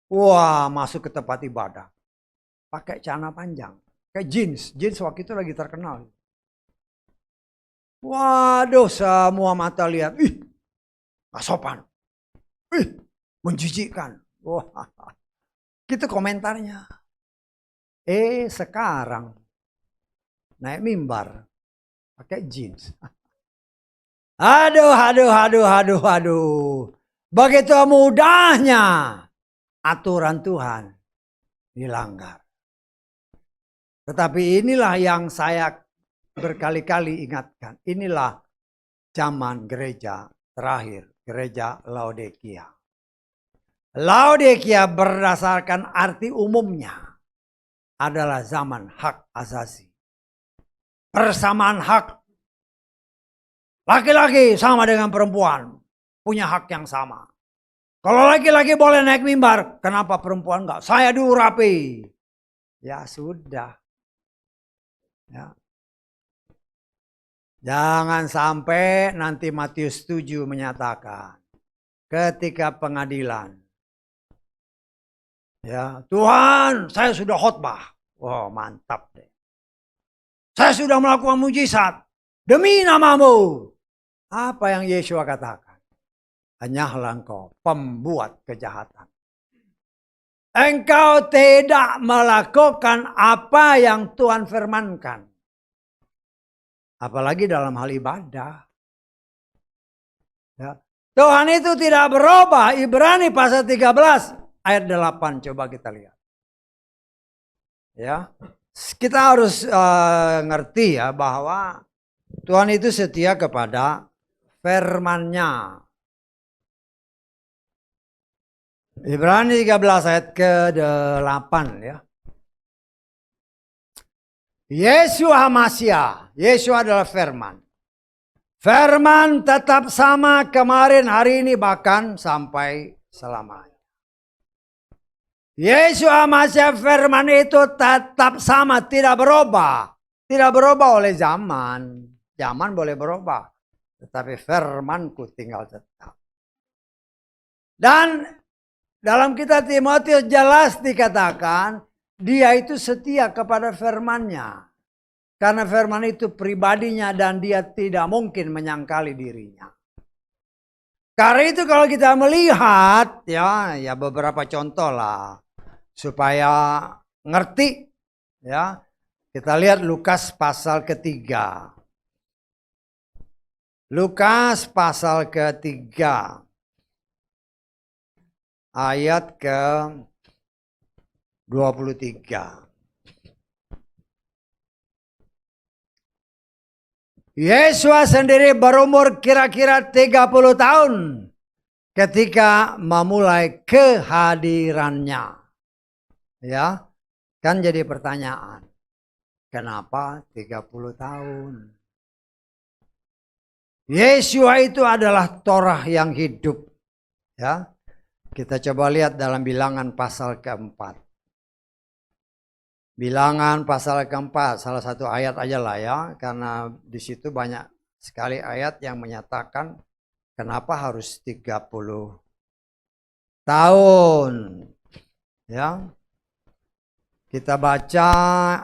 Wah, masuk ke tempat ibadah. Pakai celana panjang. Kayak jeans. Jeans waktu itu lagi terkenal. Waduh, semua mata lihat. Ih, gak sopan. Ih, menjijikkan. Wah, gitu komentarnya. Sekarang naik mimbar. Pakai jeans. Aduh. Begitu mudahnya aturan Tuhan dilanggar. Tetapi inilah yang saya berkali-kali ingatkan. Inilah zaman gereja terakhir, gereja Laodikia. Laodikia berdasarkan arti umumnya adalah zaman hak asasi. Persamaan hak. Laki-laki sama dengan perempuan. Punya hak yang sama. Kalau laki-laki boleh naik mimbar, kenapa perempuan enggak? Saya dulu rapi. Ya sudah. Ya. Jangan sampai nanti Matius 7 menyatakan. Ketika pengadilan. Ya, Tuhan, saya sudah khotbah. Wah, mantap deh. Saya sudah melakukan mujizat. Demi namamu. Apa yang Yesua katakan? Hanyalah engkau pembuat kejahatan. Engkau tidak melakukan apa yang Tuhan firmankan. Apalagi dalam hal ibadah. Ya. Tuhan itu tidak berubah. Ibrani pasal 13 ayat 8. Coba kita lihat. Ya, kita harus ngerti ya bahwa Tuhan itu setia kepada firman-Nya. Ibrani 13 ayat ke-8 ya. Yesua Hamasiah. Yesua adalah firman. Firman tetap sama kemarin, hari ini, bahkan sampai selamanya. Yesua Hamasiah firman itu tetap sama, tidak berubah. Tidak berubah oleh zaman. Zaman boleh berubah. Tetapi firmanku tinggal tetap. Dan dalam kitab Timotius jelas dikatakan, dia itu setia kepada firman-Nya. Karena firman itu pribadinya dan dia tidak mungkin menyangkali dirinya. Karena itu kalau kita melihat, ya beberapa contoh lah. Supaya ngerti, ya. Kita lihat Lukas pasal ketiga. Lukas pasal ketiga. Ayat ke-23. Yesua sendiri berumur kira-kira 30 tahun ketika memulai kehadirannya. Ya, kan jadi pertanyaan. Kenapa 30 tahun? Yesua itu adalah Torah yang hidup. Ya, kita coba lihat dalam Bilangan pasal keempat. Bilangan pasal keempat, salah satu ayat aja lah ya, karena di situ banyak sekali ayat yang menyatakan kenapa harus 30 tahun. Ya. Kita baca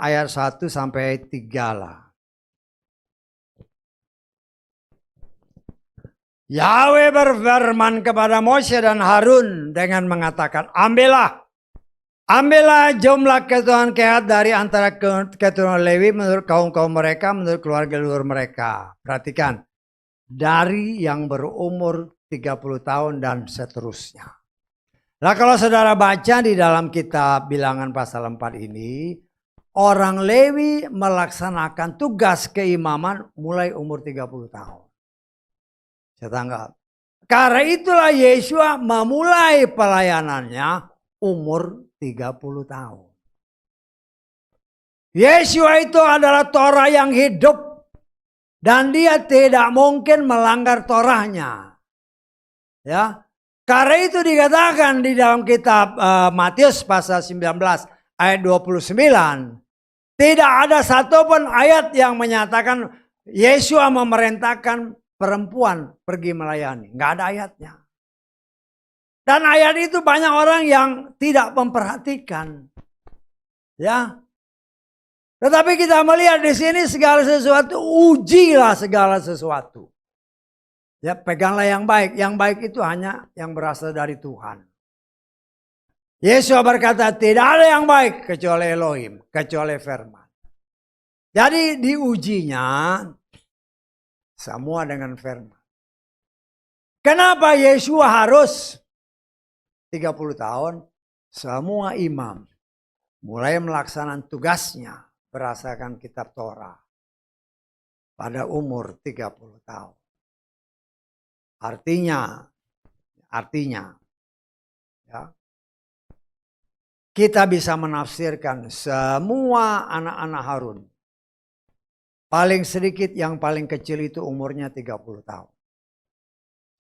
ayat 1 sampai 3 lah. Yahweh berfirman kepada Mose dan Harun dengan mengatakan, Ambillah jumlah keturunan Kehat dari antara keturunan Lewi menurut kaum-kaum mereka, menurut keluarga leluhur mereka. Perhatikan, dari yang berumur 30 tahun dan seterusnya. Nah, kalau saudara baca di dalam kitab Bilangan pasal 4 ini, orang Lewi melaksanakan tugas keimaman mulai umur 30 tahun. Saya tanggap. Karena itulah Yesua memulai pelayanannya umur 30 tahun. Yesua itu adalah Torah yang hidup. Dan dia tidak mungkin melanggar Torahnya. Ya. Karena itu dikatakan di dalam kitab Matius pasal 19 ayat 29. Tidak ada satupun ayat yang menyatakan Yesua memerintahkan perempuan pergi melayani. Nggak ada ayatnya. Dan ayat itu banyak orang yang tidak memperhatikan. Ya. Tetapi kita melihat di sini segala sesuatu, ujilah segala sesuatu. Ya, peganglah yang baik. Yang baik itu hanya yang berasal dari Tuhan. Yesus berkata, tidak ada yang baik kecuali Elohim, kecuali firman. Jadi diujinya semua dengan firman. Kenapa Yesus harus 30 tahun? Semua imam mulai melaksanakan tugasnya berdasarkan kitab Torah pada umur 30 tahun. Artinya ya, kita bisa menafsirkan semua anak-anak Harun. Paling sedikit yang paling kecil itu umurnya 30 tahun.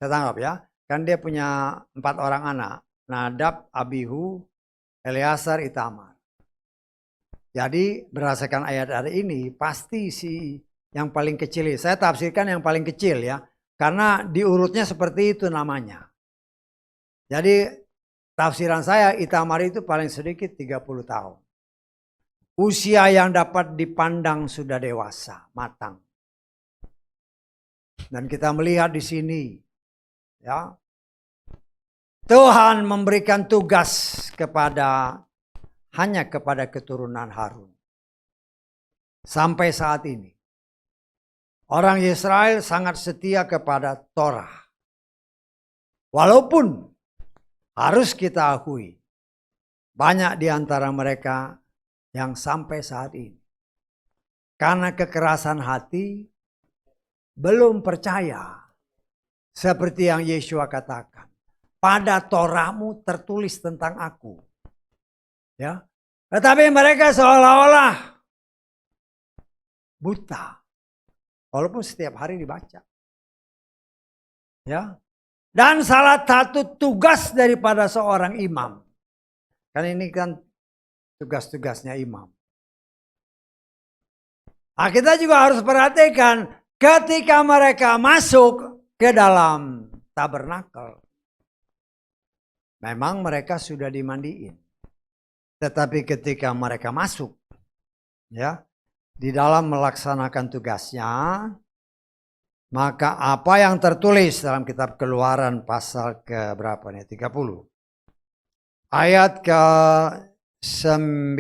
Saya tanggap ya. Kan dia punya 4 orang anak. Nadab, Abihu, Eleazar, Itamar. Jadi berdasarkan ayat ini pasti si yang paling kecil. Saya tafsirkan yang paling kecil ya. Karena diurutnya seperti itu namanya. Jadi tafsiran saya Itamar itu paling sedikit 30 tahun. Usia yang dapat dipandang sudah dewasa, matang. Dan kita melihat di sini, ya, Tuhan memberikan tugas hanya kepada keturunan Harun. Sampai saat ini, orang Israel sangat setia kepada Torah. Walaupun harus kita akui, banyak di antara mereka yang sampai saat ini, karena kekerasan hati, belum percaya. Seperti yang Yesua katakan, pada Torahmu tertulis tentang aku. Ya, tetapi mereka seolah-olah buta, walaupun setiap hari dibaca. Ya, dan salah satu tugas daripada seorang imam, kan ini kan tugas-tugasnya imam. Nah, kita juga harus perhatikan ketika mereka masuk ke dalam tabernakel. Memang mereka sudah dimandiin. Tetapi ketika mereka masuk, ya, di dalam melaksanakan tugasnya, maka apa yang tertulis dalam kitab Keluaran pasal ke berapa nih? 30. Ayat ke 19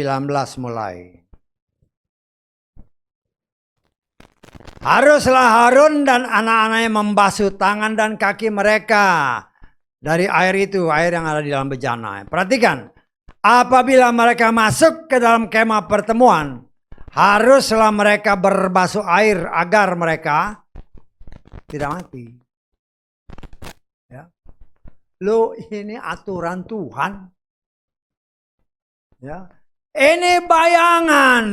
mulai. Haruslah Harun dan anak-anaknya membasuh tangan dan kaki mereka dari air itu, air yang ada di dalam bejana. Perhatikan, apabila mereka masuk ke dalam kemah pertemuan, Haruslah mereka berbasuh air agar mereka tidak mati. Ya. Loh, ini aturan Tuhan. Ya. Ini bayangan.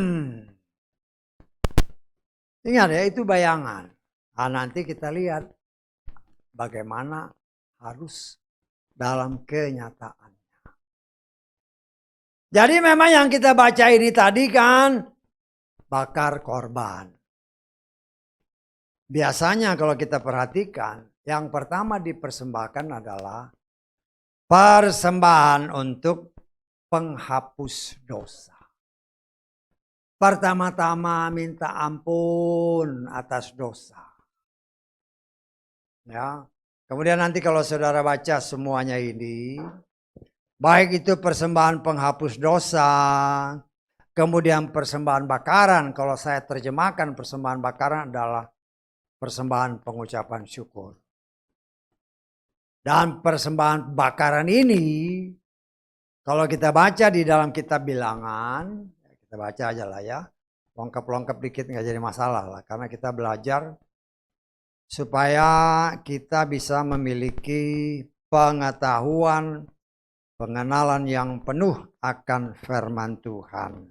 Ingat ya, itu bayangan. Nah, nanti kita lihat bagaimana harus dalam kenyataannya. Jadi memang yang kita baca ini tadi kan bakar korban. Biasanya kalau kita perhatikan, yang pertama dipersembahkan adalah persembahan untuk penghapus dosa. Pertama-tama minta ampun atas dosa. Ya. Kemudian nanti kalau saudara baca semuanya ini, baik itu persembahan penghapus dosa, kemudian persembahan bakaran, kalau saya terjemahkan persembahan bakaran adalah persembahan pengucapan syukur. Dan persembahan bakaran ini, kalau kita baca di dalam kitab Bilangan, kita baca aja lah ya, lengkap-lengkap dikit nggak jadi masalah lah, karena kita belajar supaya kita bisa memiliki pengetahuan, pengenalan yang penuh akan firman Tuhan.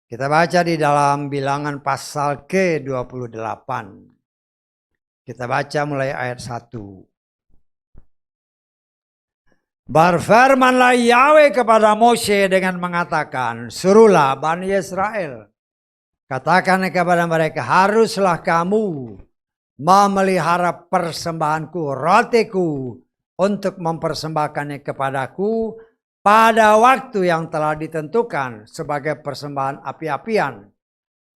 Kita baca di dalam Bilangan pasal ke-28. Kita baca mulai ayat 1. Berfirmanlah Yahweh kepada Mose dengan mengatakan, suruhlah Bani Israel, katakan kepada mereka, haruslah kamu memelihara persembahanku, rotiku, untuk mempersembahkannya kepadaku pada waktu yang telah ditentukan sebagai persembahan api-apian,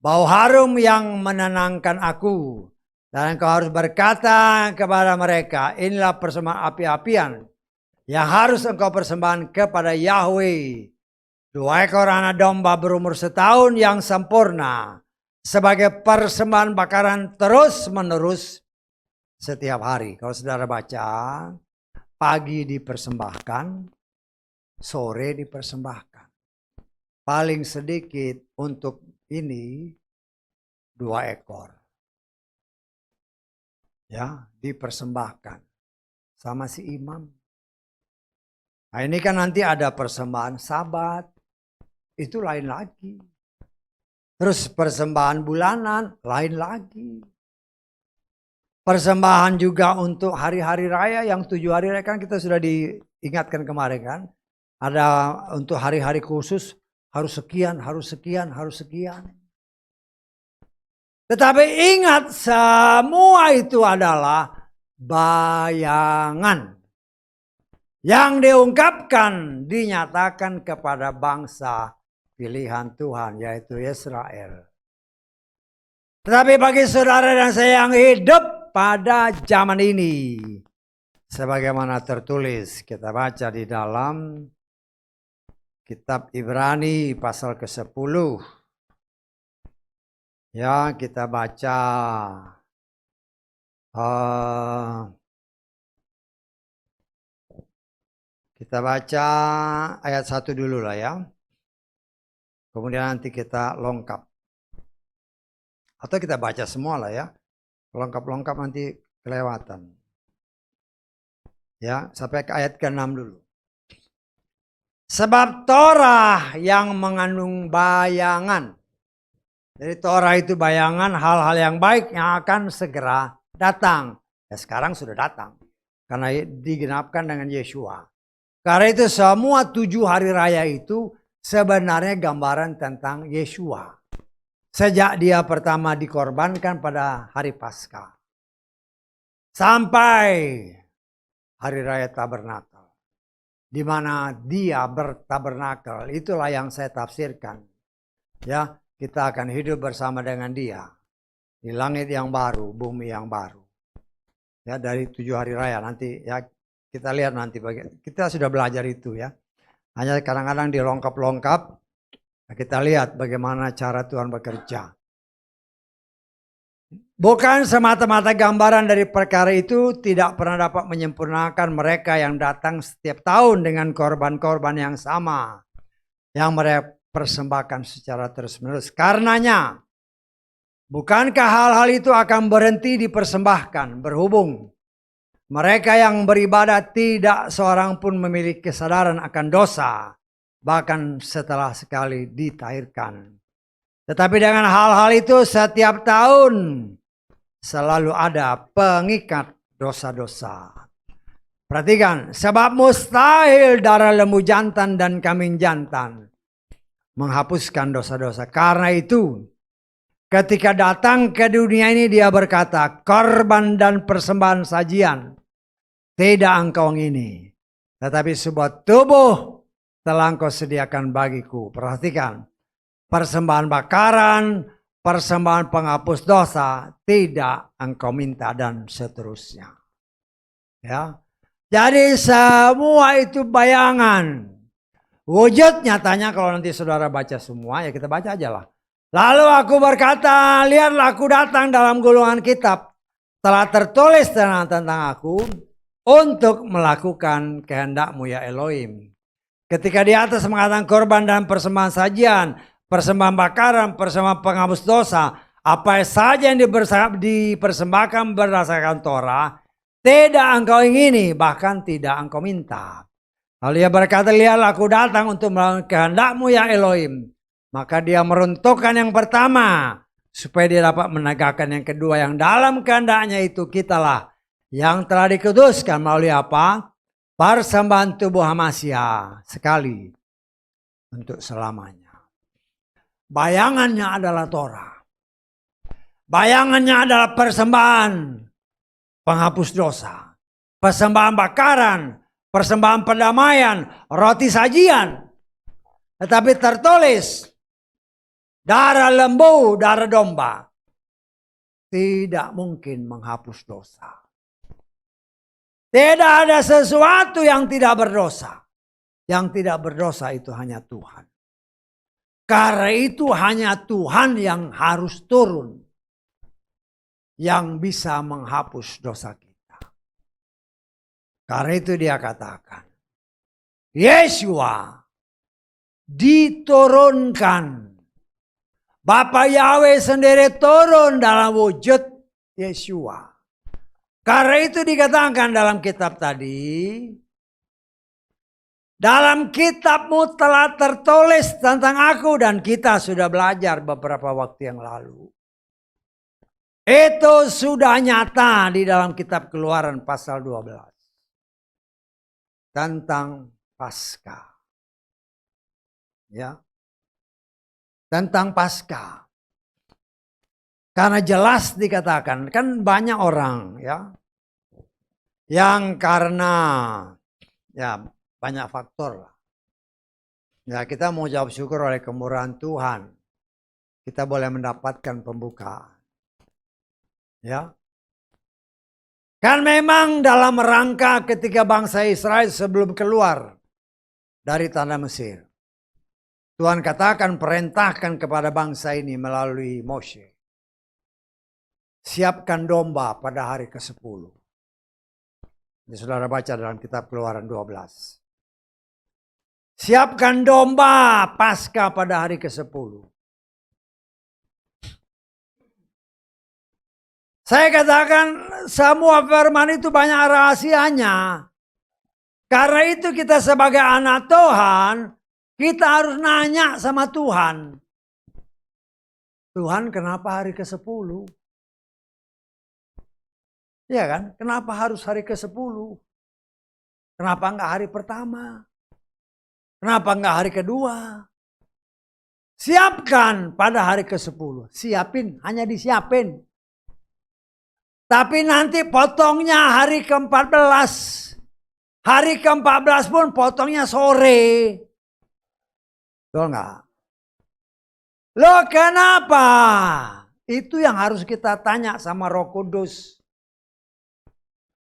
bau harum yang menenangkan aku. Dan engkau harus berkata kepada mereka, inilah persembahan api-apian yang harus engkau persembahkan kepada Yahweh, 2 ekor anak domba berumur setahun yang sempurna, sebagai persembahan bakaran terus menerus setiap hari. Kalau saudara baca, pagi dipersembahkan, sore dipersembahkan. Paling sedikit untuk ini 2 ekor. Ya, dipersembahkan sama si imam. Nah, ini kan nanti ada persembahan Sabat, itu lain lagi. Terus persembahan bulanan, lain lagi. Persembahan juga untuk hari-hari raya, yang 7 hari raya kan kita sudah diingatkan kemarin kan. Ada untuk hari-hari khusus, harus sekian, harus sekian, harus sekian. Tetapi ingat, semua itu adalah bayangan. Yang diungkapkan, dinyatakan kepada bangsa pilihan Tuhan, yaitu Israel. Tetapi bagi saudara dan saya yang hidup pada zaman ini, sebagaimana tertulis, kita baca di dalam kitab Ibrani pasal ke-10. Ya, kita baca ayat 1 dulu lah ya. Kemudian nanti kita lengkap. Atau kita baca semua lah ya. Lengkap-lengkap nanti kelewatan. Ya, sampai ke ayat ke-6 dulu. Sebab Torah yang mengandung bayangan. Jadi Torah itu bayangan hal-hal yang baik yang akan segera datang. Ya, sekarang sudah datang. Karena digenapkan dengan Yeshua. Karena itu semua 7 hari raya itu sebenarnya gambaran tentang Yeshua. Sejak dia pertama dikorbankan pada hari Paskah. Sampai hari raya Tabernakel. Di mana dia bertabernakel. Itulah yang saya tafsirkan. Ya, kita akan hidup bersama dengan dia. Di langit yang baru, bumi yang baru. Ya, dari 7 hari raya nanti ya kita lihat nanti. Kita sudah belajar itu ya. Hanya kadang-kadang dilengkap-lengkap. Kita lihat bagaimana cara Tuhan bekerja. Bukan semata-mata gambaran dari perkara itu tidak pernah dapat menyempurnakan mereka yang datang setiap tahun dengan korban-korban yang sama. Yang persembahkan secara terus-menerus. Karenanya, bukankah hal-hal itu akan berhenti dipersembahkan, berhubung mereka yang beribadah tidak seorang pun memiliki kesadaran akan dosa, bahkan setelah sekali ditahirkan. Tetapi dengan hal-hal itu setiap tahun selalu ada pengikat dosa-dosa. Perhatikan, sebab mustahil darah lembu jantan dan kambing jantan menghapuskan dosa-dosa. Karena itu, ketika datang ke dunia ini dia berkata, korban dan persembahan sajian tidak engkau ingini, tetapi sebuah tubuh telah engkau sediakan bagiku. Perhatikan, persembahan bakaran, persembahan penghapus dosa tidak engkau minta, dan seterusnya. Ya. Jadi semua itu bayangan. Wujud nyatanya kalau nanti saudara baca semua, ya kita baca aja lah. Lalu aku berkata, lihatlah aku datang dalam gulungan kitab. Telah tertulis tentang aku untuk melakukan kehendakmu ya Elohim. Ketika di atas mengatakan korban dan persembahan sajian, persembahan bakaran, persembahan penghapus dosa, apa saja yang dipersembahkan berdasarkan Torah, tidak engkau ingini, bahkan tidak engkau minta. Lalu ia berkata, lihatlah aku datang untuk melakukan kehendakmu ya Elohim. Maka dia meruntuhkan yang pertama, supaya dia dapat menegakkan yang kedua. Yang dalam kehendaknya itu kitalah yang telah dikuduskan melalui apa? Persembahan tubuh Hamasya sekali untuk selamanya. Bayangannya adalah Torah. Bayangannya adalah persembahan penghapus dosa, persembahan bakaran, persembahan pendamaian, roti sajian. Tetapi tertulis, darah lembu, darah domba tidak mungkin menghapus dosa. Tidak ada sesuatu yang tidak berdosa. Yang tidak berdosa itu hanya Tuhan. Karena itu hanya Tuhan yang harus turun, yang bisa menghapus dosa kita. Karena itu dia katakan, Yeshua diturunkan. Bapa Yahweh sendiri turun dalam wujud Yeshua. Karena itu dikatakan dalam kitab tadi, dalam kitabmu telah tertulis tentang aku, dan kita sudah belajar beberapa waktu yang lalu. Itu sudah nyata di dalam kitab Keluaran pasal 12. Tentang Paskah. Ya. Tentang Paskah. Karena jelas dikatakan, kan banyak orang ya yang karena ya banyak faktor lah. Ya, kita mau jawab syukur oleh kemurahan Tuhan. Kita boleh mendapatkan pembukaan. Ya. Kan memang dalam rangka ketika bangsa Israel sebelum keluar dari tanah Mesir, Tuhan katakan, perintahkan kepada bangsa ini melalui Moshe, siapkan domba pada hari ke-10. Ini saudara baca dalam kitab Keluaran 12. Siapkan domba Paskah pada hari ke-10. Saya katakan semua firman itu banyak rahasianya. Karena itu kita sebagai anak Tuhan, kita harus nanya sama Tuhan. Tuhan, kenapa hari ke-10? Iya kan? Kenapa harus hari ke-10? Kenapa enggak hari pertama? Kenapa enggak hari kedua? Siapkan pada hari ke-10. Siapin, hanya disiapin. Tapi nanti potongnya hari ke-14. Hari ke-14 pun potongnya sore. Betul enggak? Loh kenapa? Itu yang harus kita tanya sama Roh Kudus.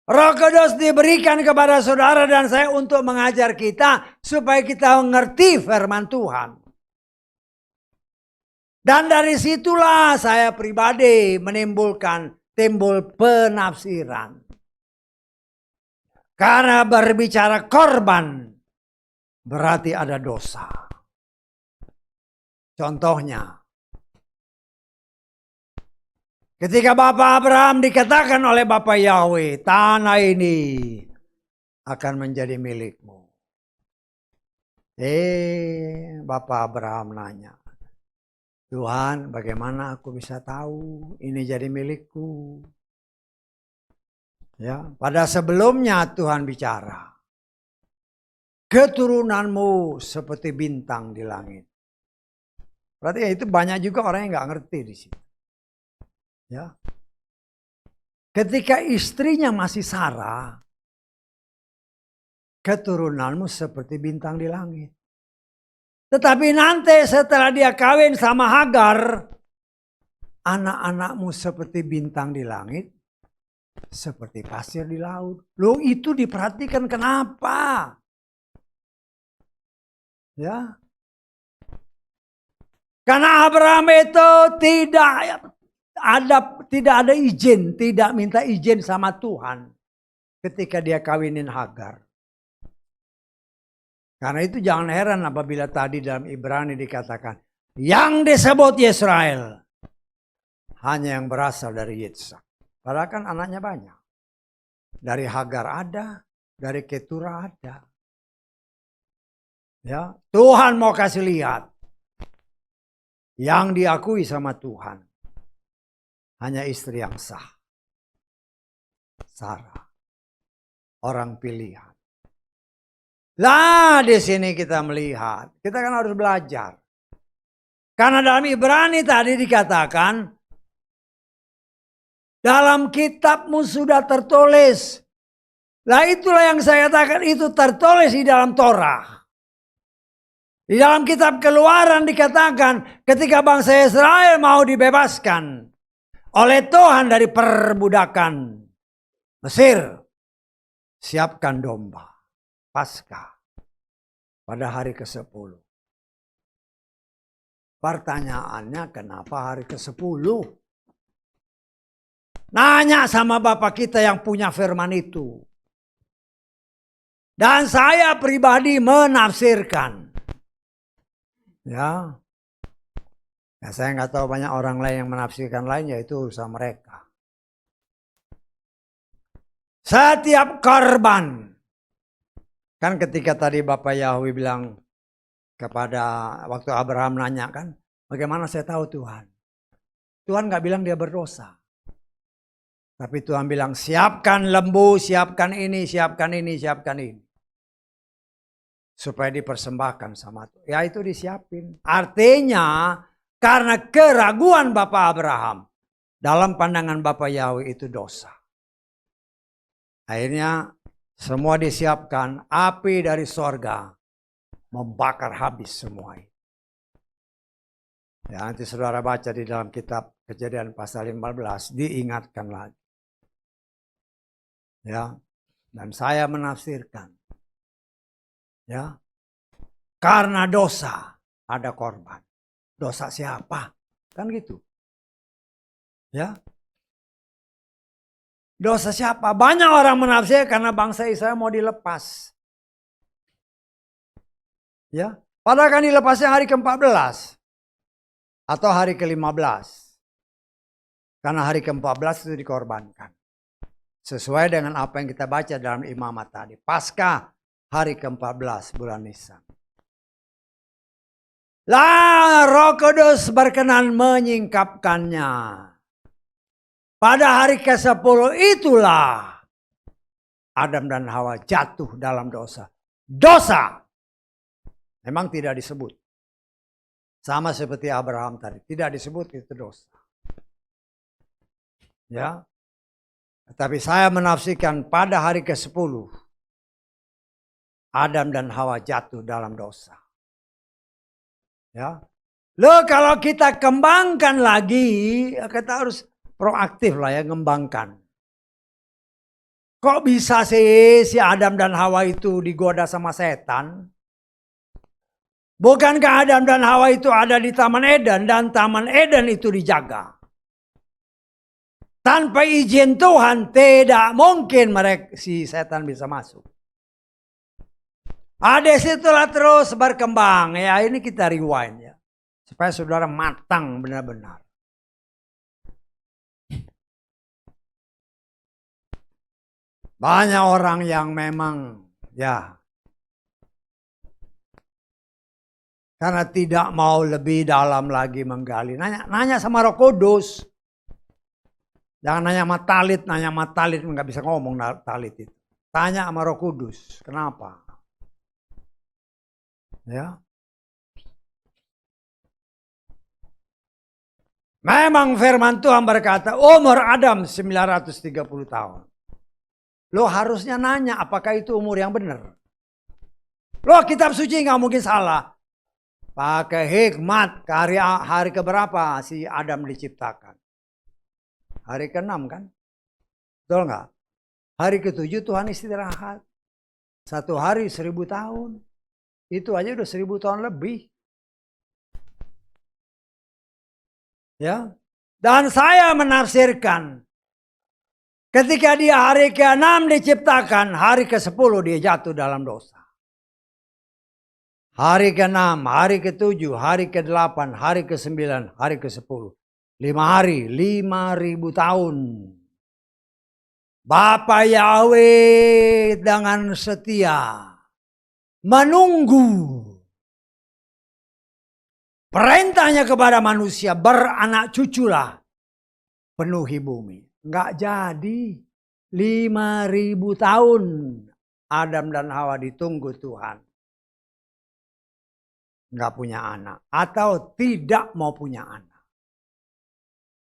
Roh Kudus diberikan kepada saudara dan saya untuk mengajar kita supaya kita mengerti firman Tuhan. Dan dari situlah saya pribadi timbul penafsiran. Karena berbicara korban berarti ada dosa. Contohnya, ketika Bapak Abraham dikatakan oleh Bapak Yahweh, tanah ini akan menjadi milikmu. Bapak Abraham nanya, Tuhan, bagaimana aku bisa tahu ini jadi milikku? Ya, pada sebelumnya Tuhan bicara, keturunanmu seperti bintang di langit. Berarti ya itu banyak juga orang yang nggak ngerti di situ. Ya, ketika istrinya masih Sarah, keturunanmu seperti bintang di langit. Tetapi nanti setelah dia kawin sama Hagar, anak-anakmu seperti bintang di langit, seperti pasir di laut. Loh, itu diperhatikan kenapa? Ya. Karena Abraham itu tidak ada izin, tidak minta izin sama Tuhan ketika dia kawinin Hagar. Karena itu jangan heran apabila tadi dalam Ibrani dikatakan, yang disebut Yisrael hanya yang berasal dari Yitzhak. Padahal kan anaknya banyak. Dari Hagar ada, dari Ketura ada. Ya, Tuhan mau kasih lihat. Yang diakui sama Tuhan hanya istri yang sah. Sarah. Orang pilihan. Lah di sini kita melihat, kita kan harus belajar. Karena dalam Ibrani tadi dikatakan, dalam kitabmu sudah tertulis. Lah itulah yang saya katakan, itu tertulis di dalam Torah. Di dalam kitab Keluaran dikatakan, ketika bangsa Israel mau dibebaskan oleh Tuhan dari perbudakan Mesir, siapkan domba. Paskah pada hari ke-10. Pertanyaannya kenapa hari ke-10? Nanya sama Bapak kita yang punya firman itu. Dan saya pribadi menafsirkan. Ya. Saya nggak tahu banyak orang lain yang menafsirkan lain, yaitu urusan mereka. Setiap korban. Kan ketika tadi Bapak Yahweh bilang kepada waktu Abraham nanya kan, bagaimana saya tahu Tuhan? Tuhan gak bilang dia berdosa. Tapi Tuhan bilang siapkan lembu, siapkan ini, siapkan ini, siapkan ini. Supaya dipersembahkan sama Tuhan. Ya itu disiapin. Artinya karena keraguan Bapak Abraham. Dalam pandangan Bapak Yahweh itu dosa. Akhirnya semua disiapkan, api dari sorga membakar habis semua itu. Ya, nanti saudara baca di dalam kitab Kejadian pasal 15, diingatkan lagi. Ya, dan saya menafsirkan. Ya, karena dosa ada korban. Dosa siapa? Kan gitu. Ya. Dosa siapa? Banyak orang menafsirkan karena bangsa Israel mau dilepas. Ya, padahal kan dilepasnya hari ke-14 atau hari ke-15. Karena hari ke-14 itu dikorbankan. Sesuai dengan apa yang kita baca dalam Imamat tadi. Paskah hari ke-14 bulan Nisan. Lah Roh Kudus berkenan menyingkapkannya. Pada hari ke-10 itulah Adam dan Hawa jatuh dalam dosa. Dosa memang tidak disebut. Sama seperti Abraham tadi. Tidak disebut itu dosa. Ya. Tetapi saya menafsirkan pada hari ke-10. Adam dan Hawa jatuh dalam dosa. Ya. Loh kalau kita kembangkan lagi. Kita harus proaktif lah ya, ngembangkan. Kok bisa sih si Adam dan Hawa itu digoda sama setan? Bukankah Adam dan Hawa itu ada di Taman Eden dan Taman Eden itu dijaga? Tanpa izin Tuhan tidak mungkin si setan bisa masuk. Ada situlah terus berkembang. Ya ini kita rewind ya. Supaya saudara matang benar-benar. Banyak orang yang memang ya karena tidak mau lebih dalam lagi menggali. Nanya sama Roh Kudus. Jangan nanya sama Talit nggak bisa ngomong Talit itu. Tanya sama Roh Kudus, kenapa? Ya. Memang firman Tuhan berkata, umur Adam 930 tahun. Lo harusnya nanya apakah itu umur yang benar. Lo kitab suci nggak mungkin salah. Pakai hikmat, hari keberapa si Adam diciptakan? Hari ke-6 kan? Betul nggak? Hari ke-7 Tuhan istirahat. 1 hari 1000 tahun. Itu aja udah 1000 tahun lebih. Ya. Dan saya menafsirkan. Ketika dia hari ke-6 diciptakan, hari ke-10 dia jatuh dalam dosa. Hari ke-6, hari ke-7, hari ke-8, hari ke-9, hari ke-10. 5 hari, 5000 tahun. Bapa Yahweh dengan setia menunggu perintahnya kepada manusia, beranak cuculah, penuhi bumi. Enggak jadi. 5000 tahun Adam dan Hawa ditunggu Tuhan. Enggak punya anak. Atau tidak mau punya anak.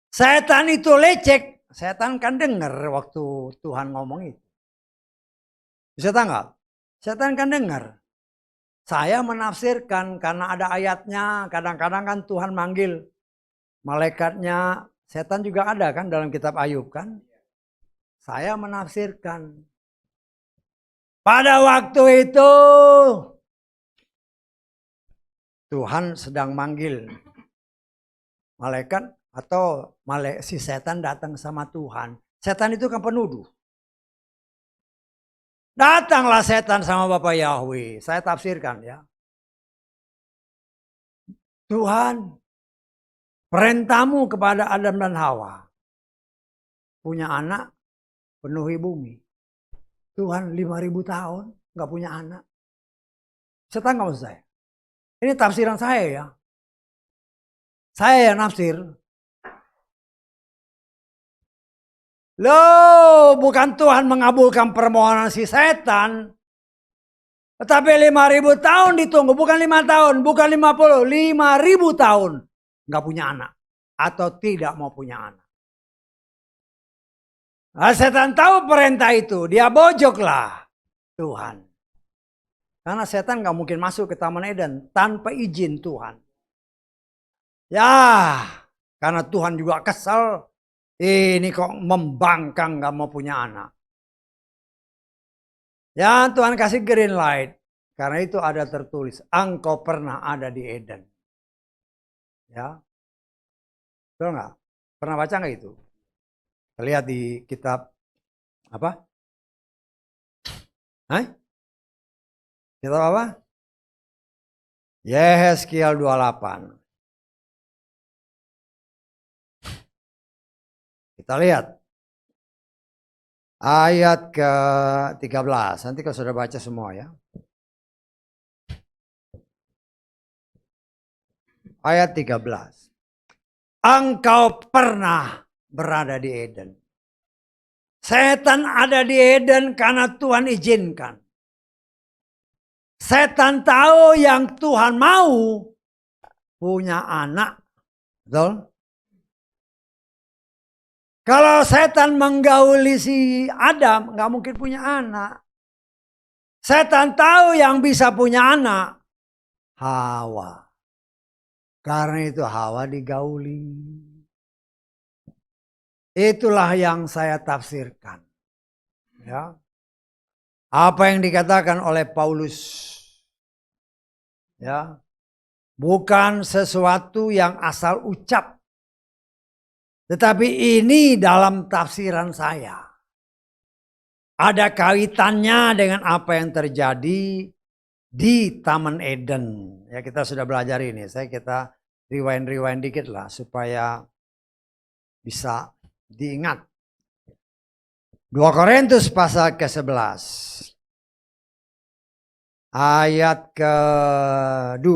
Setan itu lecek. Setan kan dengar waktu Tuhan ngomong itu. Bisa tangkap? Setan kan dengar. Saya menafsirkan karena ada ayatnya. Kadang-kadang kan Tuhan manggil malaikatnya. Setan juga ada kan dalam kitab Ayub kan. Saya menafsirkan. Pada waktu itu Tuhan sedang manggil malaikat atau si setan datang sama Tuhan. Setan itu kan penuduh. Datanglah setan sama Bapak Yahweh. Saya tafsirkan ya. Tuhan, perintahmu kepada Adam dan Hawa. Punya anak, penuhi bumi. Tuhan 5000 tahun gak punya anak. Setan gak maksud saya. Ini tafsiran saya ya. Saya yang nafsir. Loh, bukan Tuhan mengabulkan permohonan si setan. Tetapi 5000 tahun ditunggu. Bukan 5 tahun, bukan 50. 5000 tahun. Gak punya anak. Atau tidak mau punya anak. Nah, setan tahu perintah itu. Dia bojoklah Tuhan. Karena setan gak mungkin masuk ke Taman Eden tanpa izin Tuhan. Ya, karena Tuhan juga kesal. Ini kok membangkang gak mau punya anak. Ya, Tuhan kasih green light. Karena itu ada tertulis, engkau pernah ada di Eden. Ya, betul nggak? Pernah baca nggak itu? Lihat di kitab apa? Hah? Kitab apa? Yehezkiel 28. Kita lihat. Ayat ke-13. Nanti kalau sudah baca semua ya. Ayat 13. Engkau pernah berada di Eden. Setan ada di Eden karena Tuhan izinkan. Setan tahu yang Tuhan mau punya anak. Betul? Kalau setan menggauli si Adam, nggak mungkin punya anak. Setan tahu yang bisa punya anak, Hawa. Karena itu Hawa digauli. Itulah yang saya tafsirkan. Ya. Apa yang dikatakan oleh Paulus. Ya. Bukan sesuatu yang asal ucap. Tetapi ini dalam tafsiran saya. Ada kaitannya dengan apa yang terjadi di Taman Eden. Ya, kita sudah belajar ini. Kita rewind dikit lah supaya bisa diingat. 2 Korintus pasal ke-11 ayat ke-2.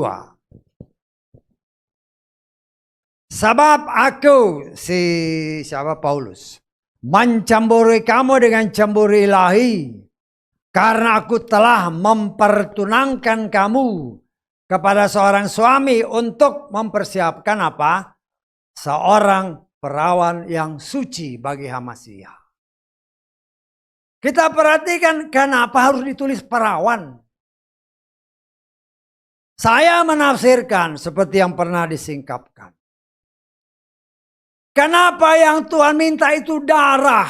Sebab aku, siapa Paulus, mencampuri kamu dengan cemburu ilahi, karena aku telah mempertunangkan kamu kepada seorang suami untuk mempersiapkan apa? Seorang perawan yang suci bagi Hamasiah. Kita perhatikan kenapa harus ditulis perawan. Saya menafsirkan seperti yang pernah disingkapkan. Kenapa yang Tuhan minta itu darah?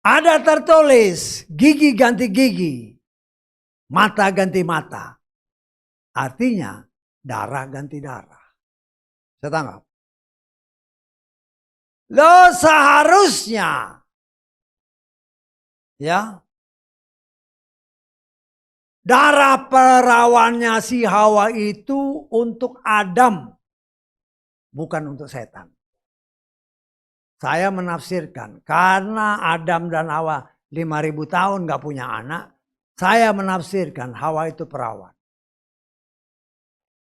Ada tertulis gigi ganti gigi, mata ganti mata. Artinya darah ganti darah. Saya tangkap. Loh seharusnya ya darah perawannya si Hawa itu untuk Adam, bukan untuk setan. Saya menafsirkan karena Adam dan Hawa 5.000 tahun gak punya anak, saya menafsirkan Hawa itu perawan.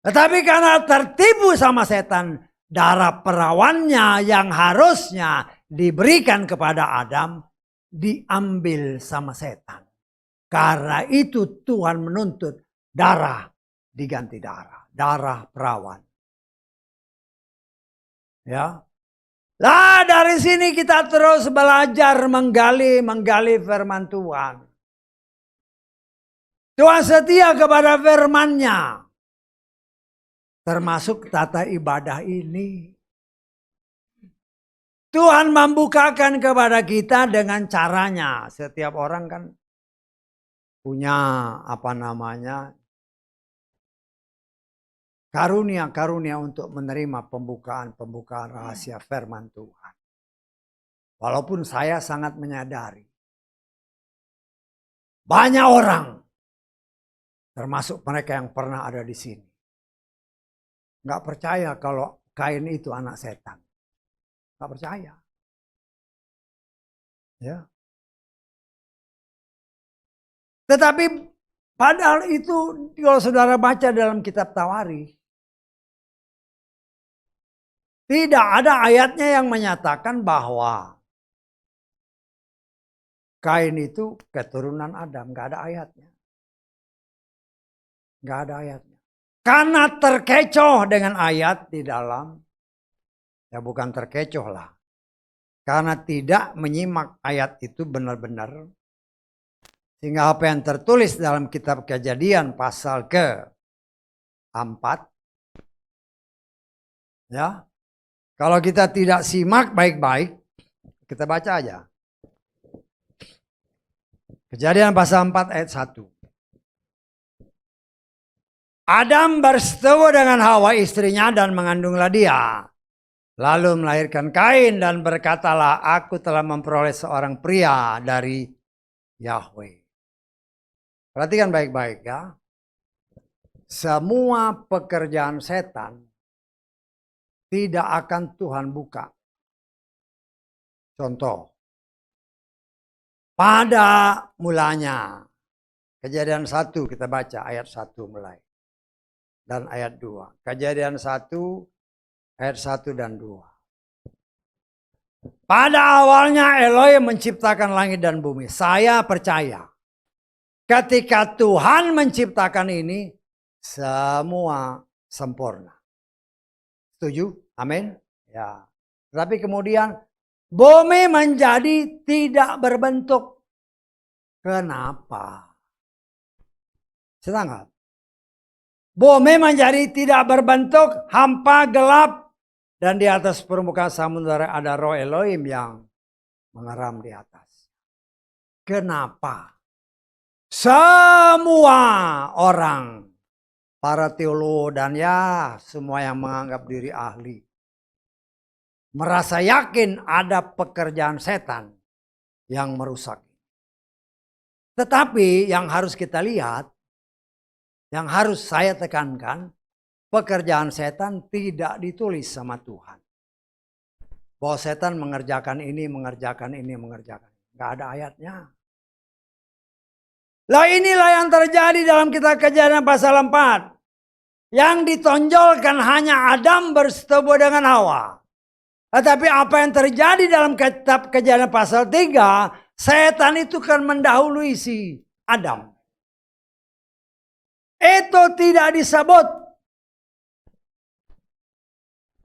Tetapi karena tertipu sama setan, darah perawannya yang harusnya diberikan kepada Adam diambil sama setan. Karena itu Tuhan menuntut darah diganti darah, darah perawan. Ya. Lah dari sini kita terus belajar menggali firman Tuhan. Tuhan setia kepada firman-Nya. Termasuk tata ibadah ini. Tuhan membukakan kepada kita dengan caranya. Setiap orang kan punya karunia untuk menerima pembukaan rahasia firman Tuhan. Walaupun saya sangat menyadari banyak orang, termasuk mereka yang pernah ada di sini, nggak percaya kalau Kain itu anak setan, nggak percaya. Ya. Tetapi padahal itu kalau saudara baca dalam kitab Tawarikh, tidak ada ayatnya yang menyatakan bahwa Kain itu keturunan Adam. Nggak ada ayatnya. Nggak ada ayatnya. Karena terkecoh dengan ayat di dalam, ya bukan terkecoh lah. Karena tidak menyimak ayat itu benar-benar. Sehingga apa yang tertulis dalam kitab Kejadian pasal ke-4, ya, kalau kita tidak simak baik-baik, kita baca aja. Kejadian pasal 4 ayat 1. Adam bersetubuh dengan Hawa istrinya dan mengandunglah dia. Lalu melahirkan Kain dan berkatalah, aku telah memperoleh seorang pria dari Yahweh. Perhatikan baik-baik ya. Semua pekerjaan setan tidak akan Tuhan buka. Contoh. Pada mulanya. Kejadian 1 kita baca ayat 1 mulai. Dan ayat 2. Kejadian 1 ayat 1 dan 2. Pada awalnya Elohim menciptakan langit dan bumi. Saya percaya. Ketika Tuhan menciptakan ini. Semua sempurna. Setuju? Amin? Ya. Tapi kemudian. Bumi menjadi tidak berbentuk. Kenapa? Sedangkan bumi menjadi tidak berbentuk, hampa, gelap. Dan di atas permukaan samudera ada roh Elohim yang mengeram di atas. Kenapa? Semua orang, para teolog dan ya semua yang menganggap diri ahli, merasa yakin ada pekerjaan setan yang merusak. Tetapi yang harus kita lihat, yang harus saya tekankan, pekerjaan setan tidak ditulis sama Tuhan. Bahwa setan mengerjakan ini, mengerjakan ini, mengerjakan. Nggak ada ayatnya. Lah inilah yang terjadi dalam kitab Kejadian pasal 4. Yang ditonjolkan hanya Adam bersetubuh dengan Hawa. Tetapi apa yang terjadi dalam kitab Kejadian pasal 3, setan itu kan mendahului si Adam. Itu tidak disebut.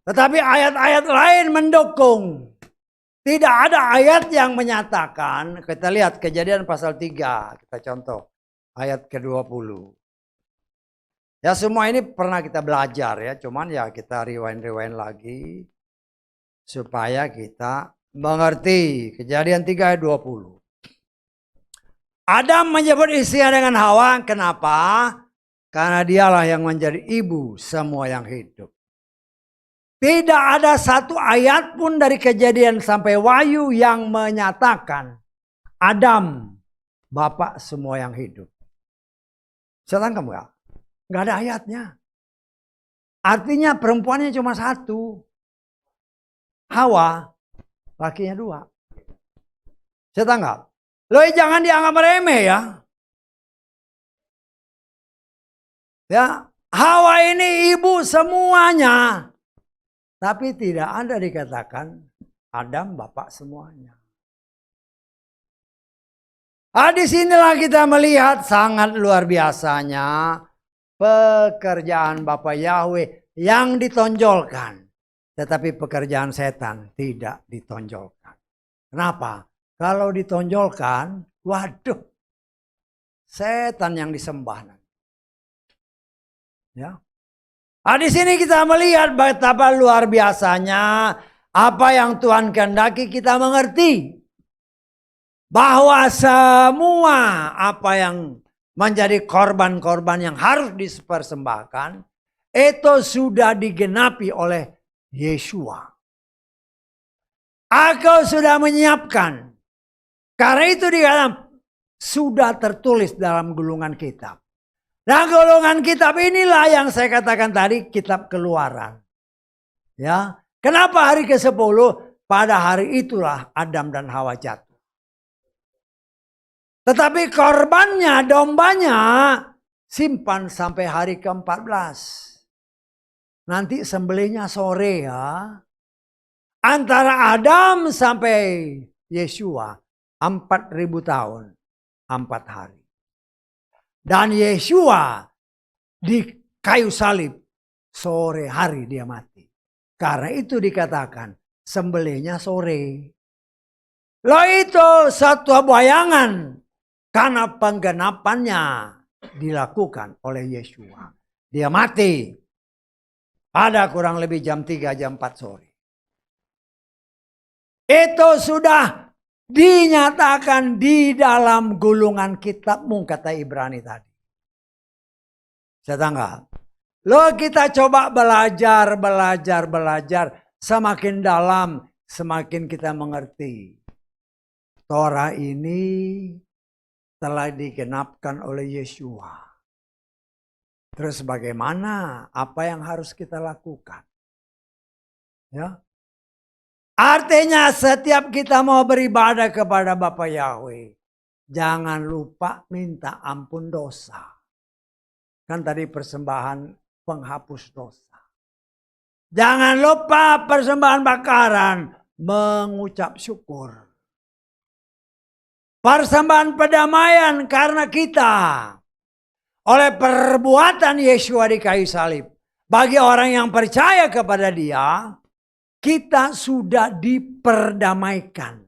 Tetapi ayat-ayat lain mendukung. Tidak ada ayat yang menyatakan, kita lihat Kejadian pasal 3, kita contoh ayat ke-20. Ya semua ini pernah kita belajar ya, cuman ya kita rewind lagi supaya kita mengerti. Kejadian 3 ayat 20. Adam menyebut istrinya dengan Hawa, kenapa? Karena dialah yang menjadi ibu semua yang hidup. Tidak ada satu ayat pun dari Kejadian sampai Wahyu yang menyatakan Adam bapak semua yang hidup. Saya tangkap nggak? Nggak ada ayatnya. Artinya perempuannya cuma satu. Hawa, lakinya 2. Saya tangkap. Loh jangan dianggap remeh ya. Ya, Hawa ini ibu semuanya. Tapi tidak ada dikatakan Adam bapak semuanya. Disinilah kita melihat sangat luar biasanya pekerjaan Bapa Yahweh yang ditonjolkan. Tetapi pekerjaan setan tidak ditonjolkan. Kenapa? Kalau ditonjolkan, waduh, setan yang disembah. Ya. Di sini kita melihat betapa luar biasanya apa yang Tuhan kehendaki kita mengerti. Bahwa semua apa yang menjadi korban-korban yang harus dipersembahkan itu sudah digenapi oleh Yeshua. Aku sudah menyiapkan. Karena itu dikatakan sudah tertulis dalam gulungan kitab. Nah golongan kitab inilah yang saya katakan tadi kitab Keluaran. Ya, kenapa hari ke-10? Pada hari itulah Adam dan Hawa jatuh. Tetapi korbannya, dombanya simpan sampai hari ke-14. Nanti sembelihnya sore ya. Antara Adam sampai Yeshua 4.000 tahun, 4 hari. Dan Yeshua di kayu salib sore hari dia mati. Karena itu dikatakan sembelihnya sore. Loh itu satu bayangan karena penggenapannya dilakukan oleh Yeshua. Dia mati pada kurang lebih jam 3 jam 4 sore. Itu sudah dinyatakan di dalam gulungan kitabmu, kata Ibrani tadi. Saya tangkap. Loh kita coba belajar. Semakin dalam, semakin kita mengerti. Torah ini telah digenapkan oleh Yeshua. Terus bagaimana? Apa yang harus kita lakukan? Ya. Artinya setiap kita mau beribadah kepada Bapa Yahweh, jangan lupa minta ampun dosa. Kan tadi persembahan penghapus dosa. Jangan lupa persembahan bakaran, mengucap syukur. Persembahan perdamaian karena kita oleh perbuatan Yeshua di kayu salib. Bagi orang yang percaya kepada Dia, kita sudah diperdamaikan.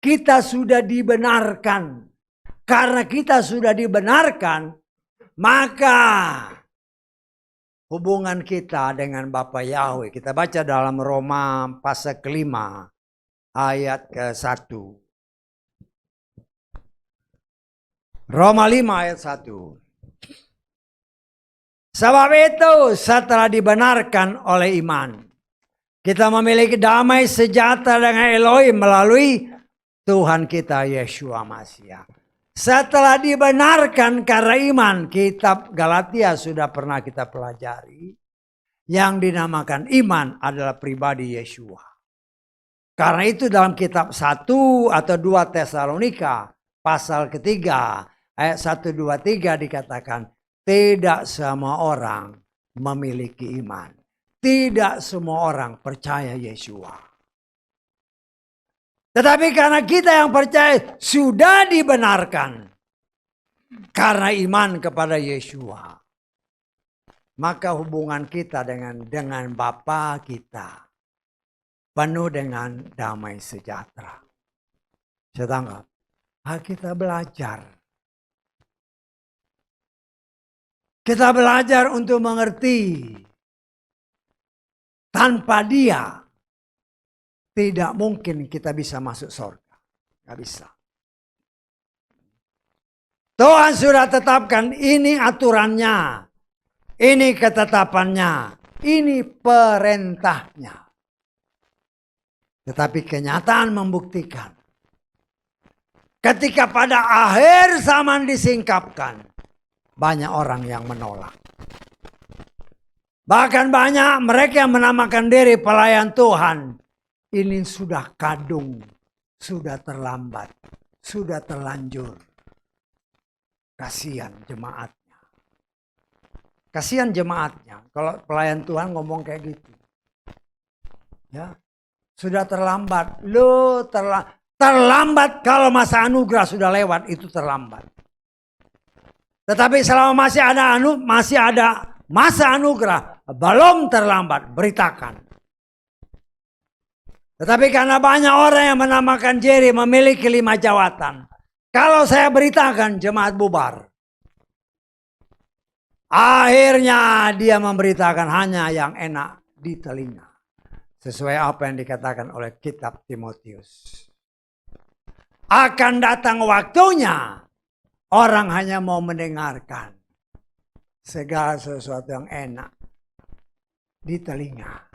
Kita sudah dibenarkan. Karena kita sudah dibenarkan, maka hubungan kita dengan Bapa Yahweh. Kita baca dalam Roma pasal ke-5 ayat ke-1. Roma 5 ayat 1. Sebab itu setelah dibenarkan oleh iman, kita memiliki damai sejahtera dengan Elohim melalui Tuhan kita Yeshua Mashiach. Setelah dibenarkan karena iman, kitab Galatia sudah pernah kita pelajari. yang dinamakan iman adalah pribadi Yeshua. Karena itu dalam kitab 1 atau 2 Tesalonika pasal ketiga ayat 1, 2, 3 dikatakan tidak semua orang memiliki iman. Tidak semua orang percaya Yeshua. Tetapi karena kita yang percaya sudah dibenarkan karena iman kepada Yeshua, maka hubungan kita dengan Bapa kita penuh dengan damai sejahtera. Saya tangkap. Kita belajar. Kita belajar untuk mengerti. Tanpa Dia tidak mungkin kita bisa masuk surga. Gak bisa. Tuhan sudah tetapkan ini aturannya. Ini ketetapannya. Ini perintahnya. Tetapi kenyataan membuktikan. Ketika pada akhir zaman disingkapkan. Banyak orang yang menolak. Bahkan banyak mereka yang menamakan diri pelayan Tuhan. Ini sudah kadung. Sudah terlambat. Sudah terlanjur. Kasihan jemaatnya. Kasihan jemaatnya. Kalau pelayan Tuhan ngomong kayak gitu. Ya. Sudah terlambat. Terlambat kalau masa anugerah sudah lewat, itu terlambat. Tetapi selama masih ada masa anugerah, belum terlambat, beritakan. Tetapi karena banyak orang yang menamakan diri memiliki 5 jawatan. Kalau saya beritakan, jemaat bubar. Akhirnya dia memberitakan hanya yang enak di telinga. Sesuai apa yang dikatakan oleh kitab Timotius. Akan datang waktunya orang hanya mau mendengarkan segala sesuatu yang enak di telinga.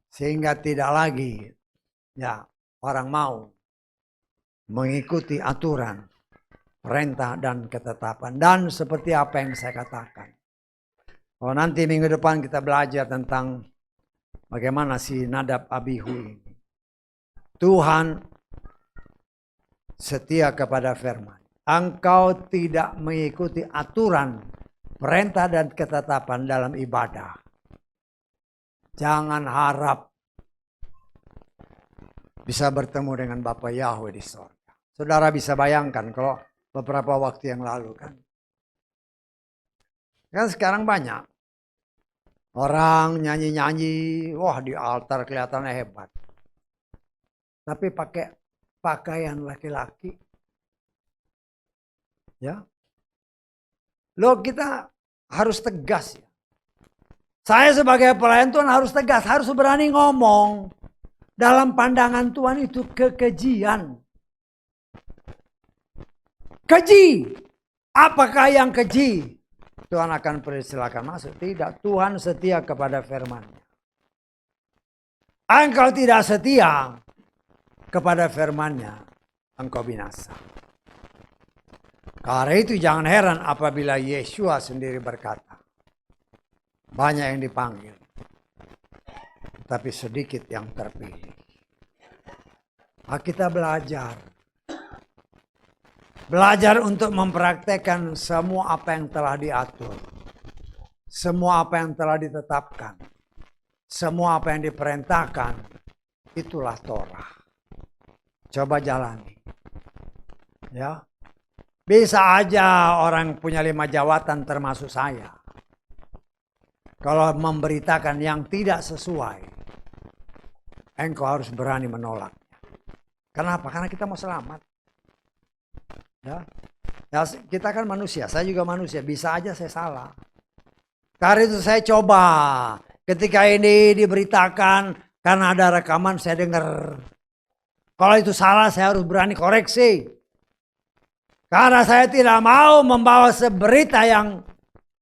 Sehingga tidak lagi orang mau mengikuti aturan, perintah dan ketetapan. Dan seperti apa yang saya katakan. Oh, nanti minggu depan kita belajar tentang bagaimana si Nadab Abihu ini. Tuhan setia kepada firman. Engkau tidak mengikuti aturan, perintah dan ketetapan dalam ibadah. Jangan harap bisa bertemu dengan Bapa Yahweh di surga. Saudara bisa bayangkan kalau beberapa waktu yang lalu kan. Kan sekarang banyak orang nyanyi-nyanyi, wah di altar kelihatannya hebat. Tapi pakai pakaian laki-laki. Ya. Loh, kita harus tegas ya. Saya sebagai pelayan Tuhan harus tegas, harus berani ngomong. Dalam pandangan Tuhan itu kekejian. Keji. Apakah yang keji? Tuhan akan persilakan masuk. Tidak, Tuhan setia kepada firman-Nya. Engkau tidak setia kepada firman-Nya, engkau binasa. Karena itu jangan heran apabila Yeshua sendiri berkata, banyak yang dipanggil, tapi sedikit yang terpilih. Kita belajar. Belajar untuk mempraktekkan semua apa yang telah diatur. Semua apa yang telah ditetapkan. Semua apa yang diperintahkan. Itulah Torah. Coba jalani. Ya. Bisa aja orang punya 5 jawatan termasuk saya. Kalau memberitakan yang tidak sesuai. Engkau harus berani menolak. Kenapa? Karena kita mau selamat. Ya, kita kan manusia, saya juga manusia, bisa aja saya salah. Karena itu saya coba, ketika ini diberitakan, karena ada rekaman saya dengar. Kalau itu salah saya harus berani koreksi. Karena saya tidak mau membawa seberita yang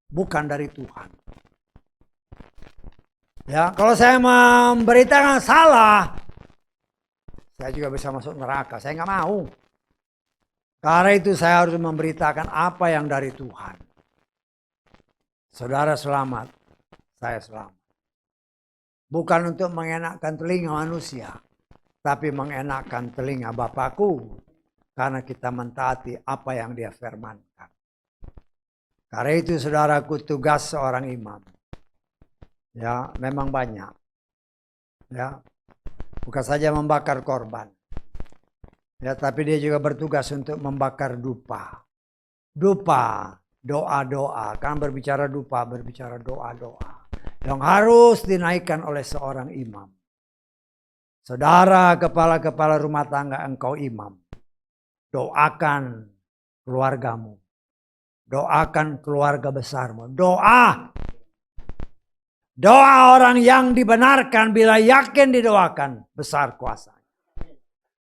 bukan dari Tuhan. Ya, kalau saya memberitakan salah, saya juga bisa masuk neraka, saya nggak mau. Karena itu saya harus memberitakan apa yang dari Tuhan. Saudara selamat, saya selamat. Bukan untuk mengenakkan telinga manusia, tapi mengenakkan telinga Bapakku. Karena kita mentaati apa yang Dia firmankan. Karena itu saudaraku, tugas seorang imam. Ya, memang banyak. Ya, bukan saja membakar korban. Ya, tapi dia juga bertugas untuk membakar dupa. Dupa, doa-doa. Kan berbicara dupa, berbicara doa-doa. Yang harus dinaikkan oleh seorang imam. Saudara kepala-kepala rumah tangga, engkau imam. Doakan keluargamu. Doakan keluarga besarmu. Doa. Doa orang yang dibenarkan bila yakin didoakan, besar kuasa.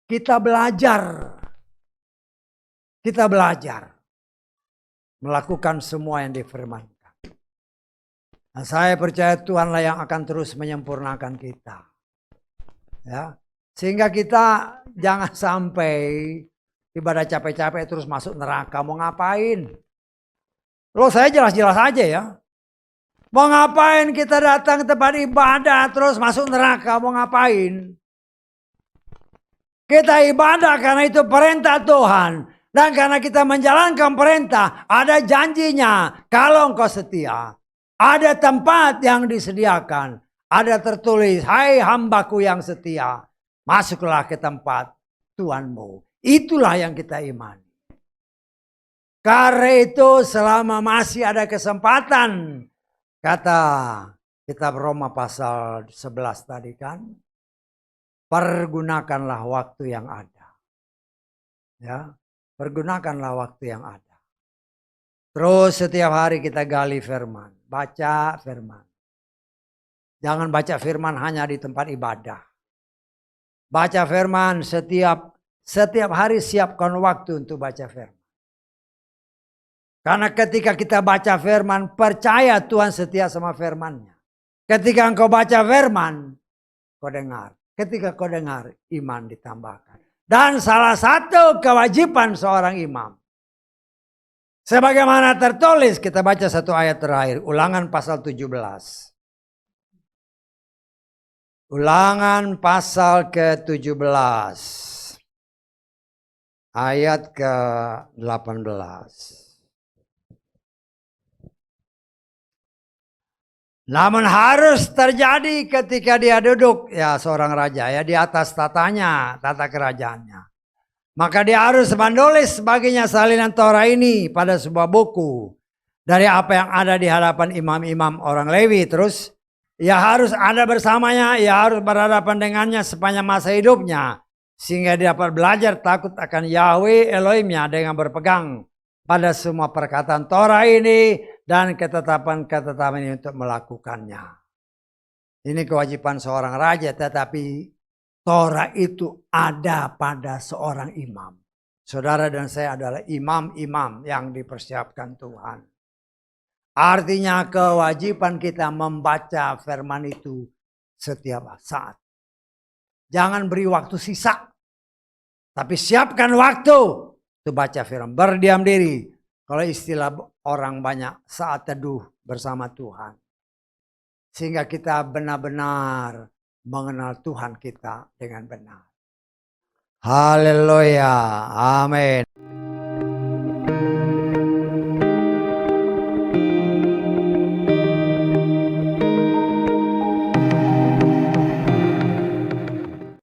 Kita belajar. Kita belajar. Melakukan semua yang difirmankan. Nah, saya percaya Tuhanlah yang akan terus menyempurnakan kita. Ya. Sehingga kita jangan sampai ibadah capek-capek terus masuk neraka. Mau ngapain? Loh, saya jelas-jelas aja ya. Mau ngapain kita datang ke tempat ibadah terus masuk neraka? Mau ngapain? Kita ibadah karena itu perintah Tuhan. Dan karena kita menjalankan perintah, ada janjinya. Kalau engkau setia, ada tempat yang disediakan. Ada tertulis, hai hambaku yang setia, masuklah ke tempat Tuhanmu. Itulah yang kita imani. Karena itu selama masih ada kesempatan, kata kitab Roma pasal 11 tadi kan, pergunakanlah waktu yang ada. Ya, pergunakanlah waktu yang ada. Terus setiap hari kita gali firman, baca firman. Jangan baca firman hanya di tempat ibadah. Baca firman setiap hari, siapkan waktu untuk baca firman. Karena ketika kita baca firman, percaya Tuhan setia sama firman-Nya. Ketika engkau baca firman, kau dengar. Ketika kau dengar, iman ditambahkan. Dan salah satu kewajiban seorang imam, sebagaimana tertulis, kita baca satu ayat terakhir, Ulangan pasal 17. Ulangan pasal ke-17. Ayat ke-18. Namun harus terjadi ketika dia duduk, ya seorang raja ya, di atas tatanya, tata kerajaannya. Maka dia harus menulis baginya salinan Torah ini pada sebuah buku. Dari apa yang ada di hadapan imam-imam orang Lewi. Terus ia harus ada bersamanya, ia harus berhadapan dengannya sepanjang masa hidupnya. Sehingga dia dapat belajar takut akan Yahweh Elohimnya dengan berpegang pada semua perkataan Torah ini dan ketetapan-ketetapan ini untuk melakukannya. Ini kewajiban seorang raja, tetapi Torah itu ada pada seorang imam. Saudara dan saya adalah imam-imam yang dipersiapkan Tuhan. Artinya kewajiban kita membaca firman itu setiap saat. Jangan beri waktu sisa, tapi siapkan waktu untuk baca firman. Berdiam diri. Kalau istilah orang banyak, saat teduh bersama Tuhan. Sehingga kita benar-benar mengenal Tuhan kita dengan benar. Haleluya. Amin.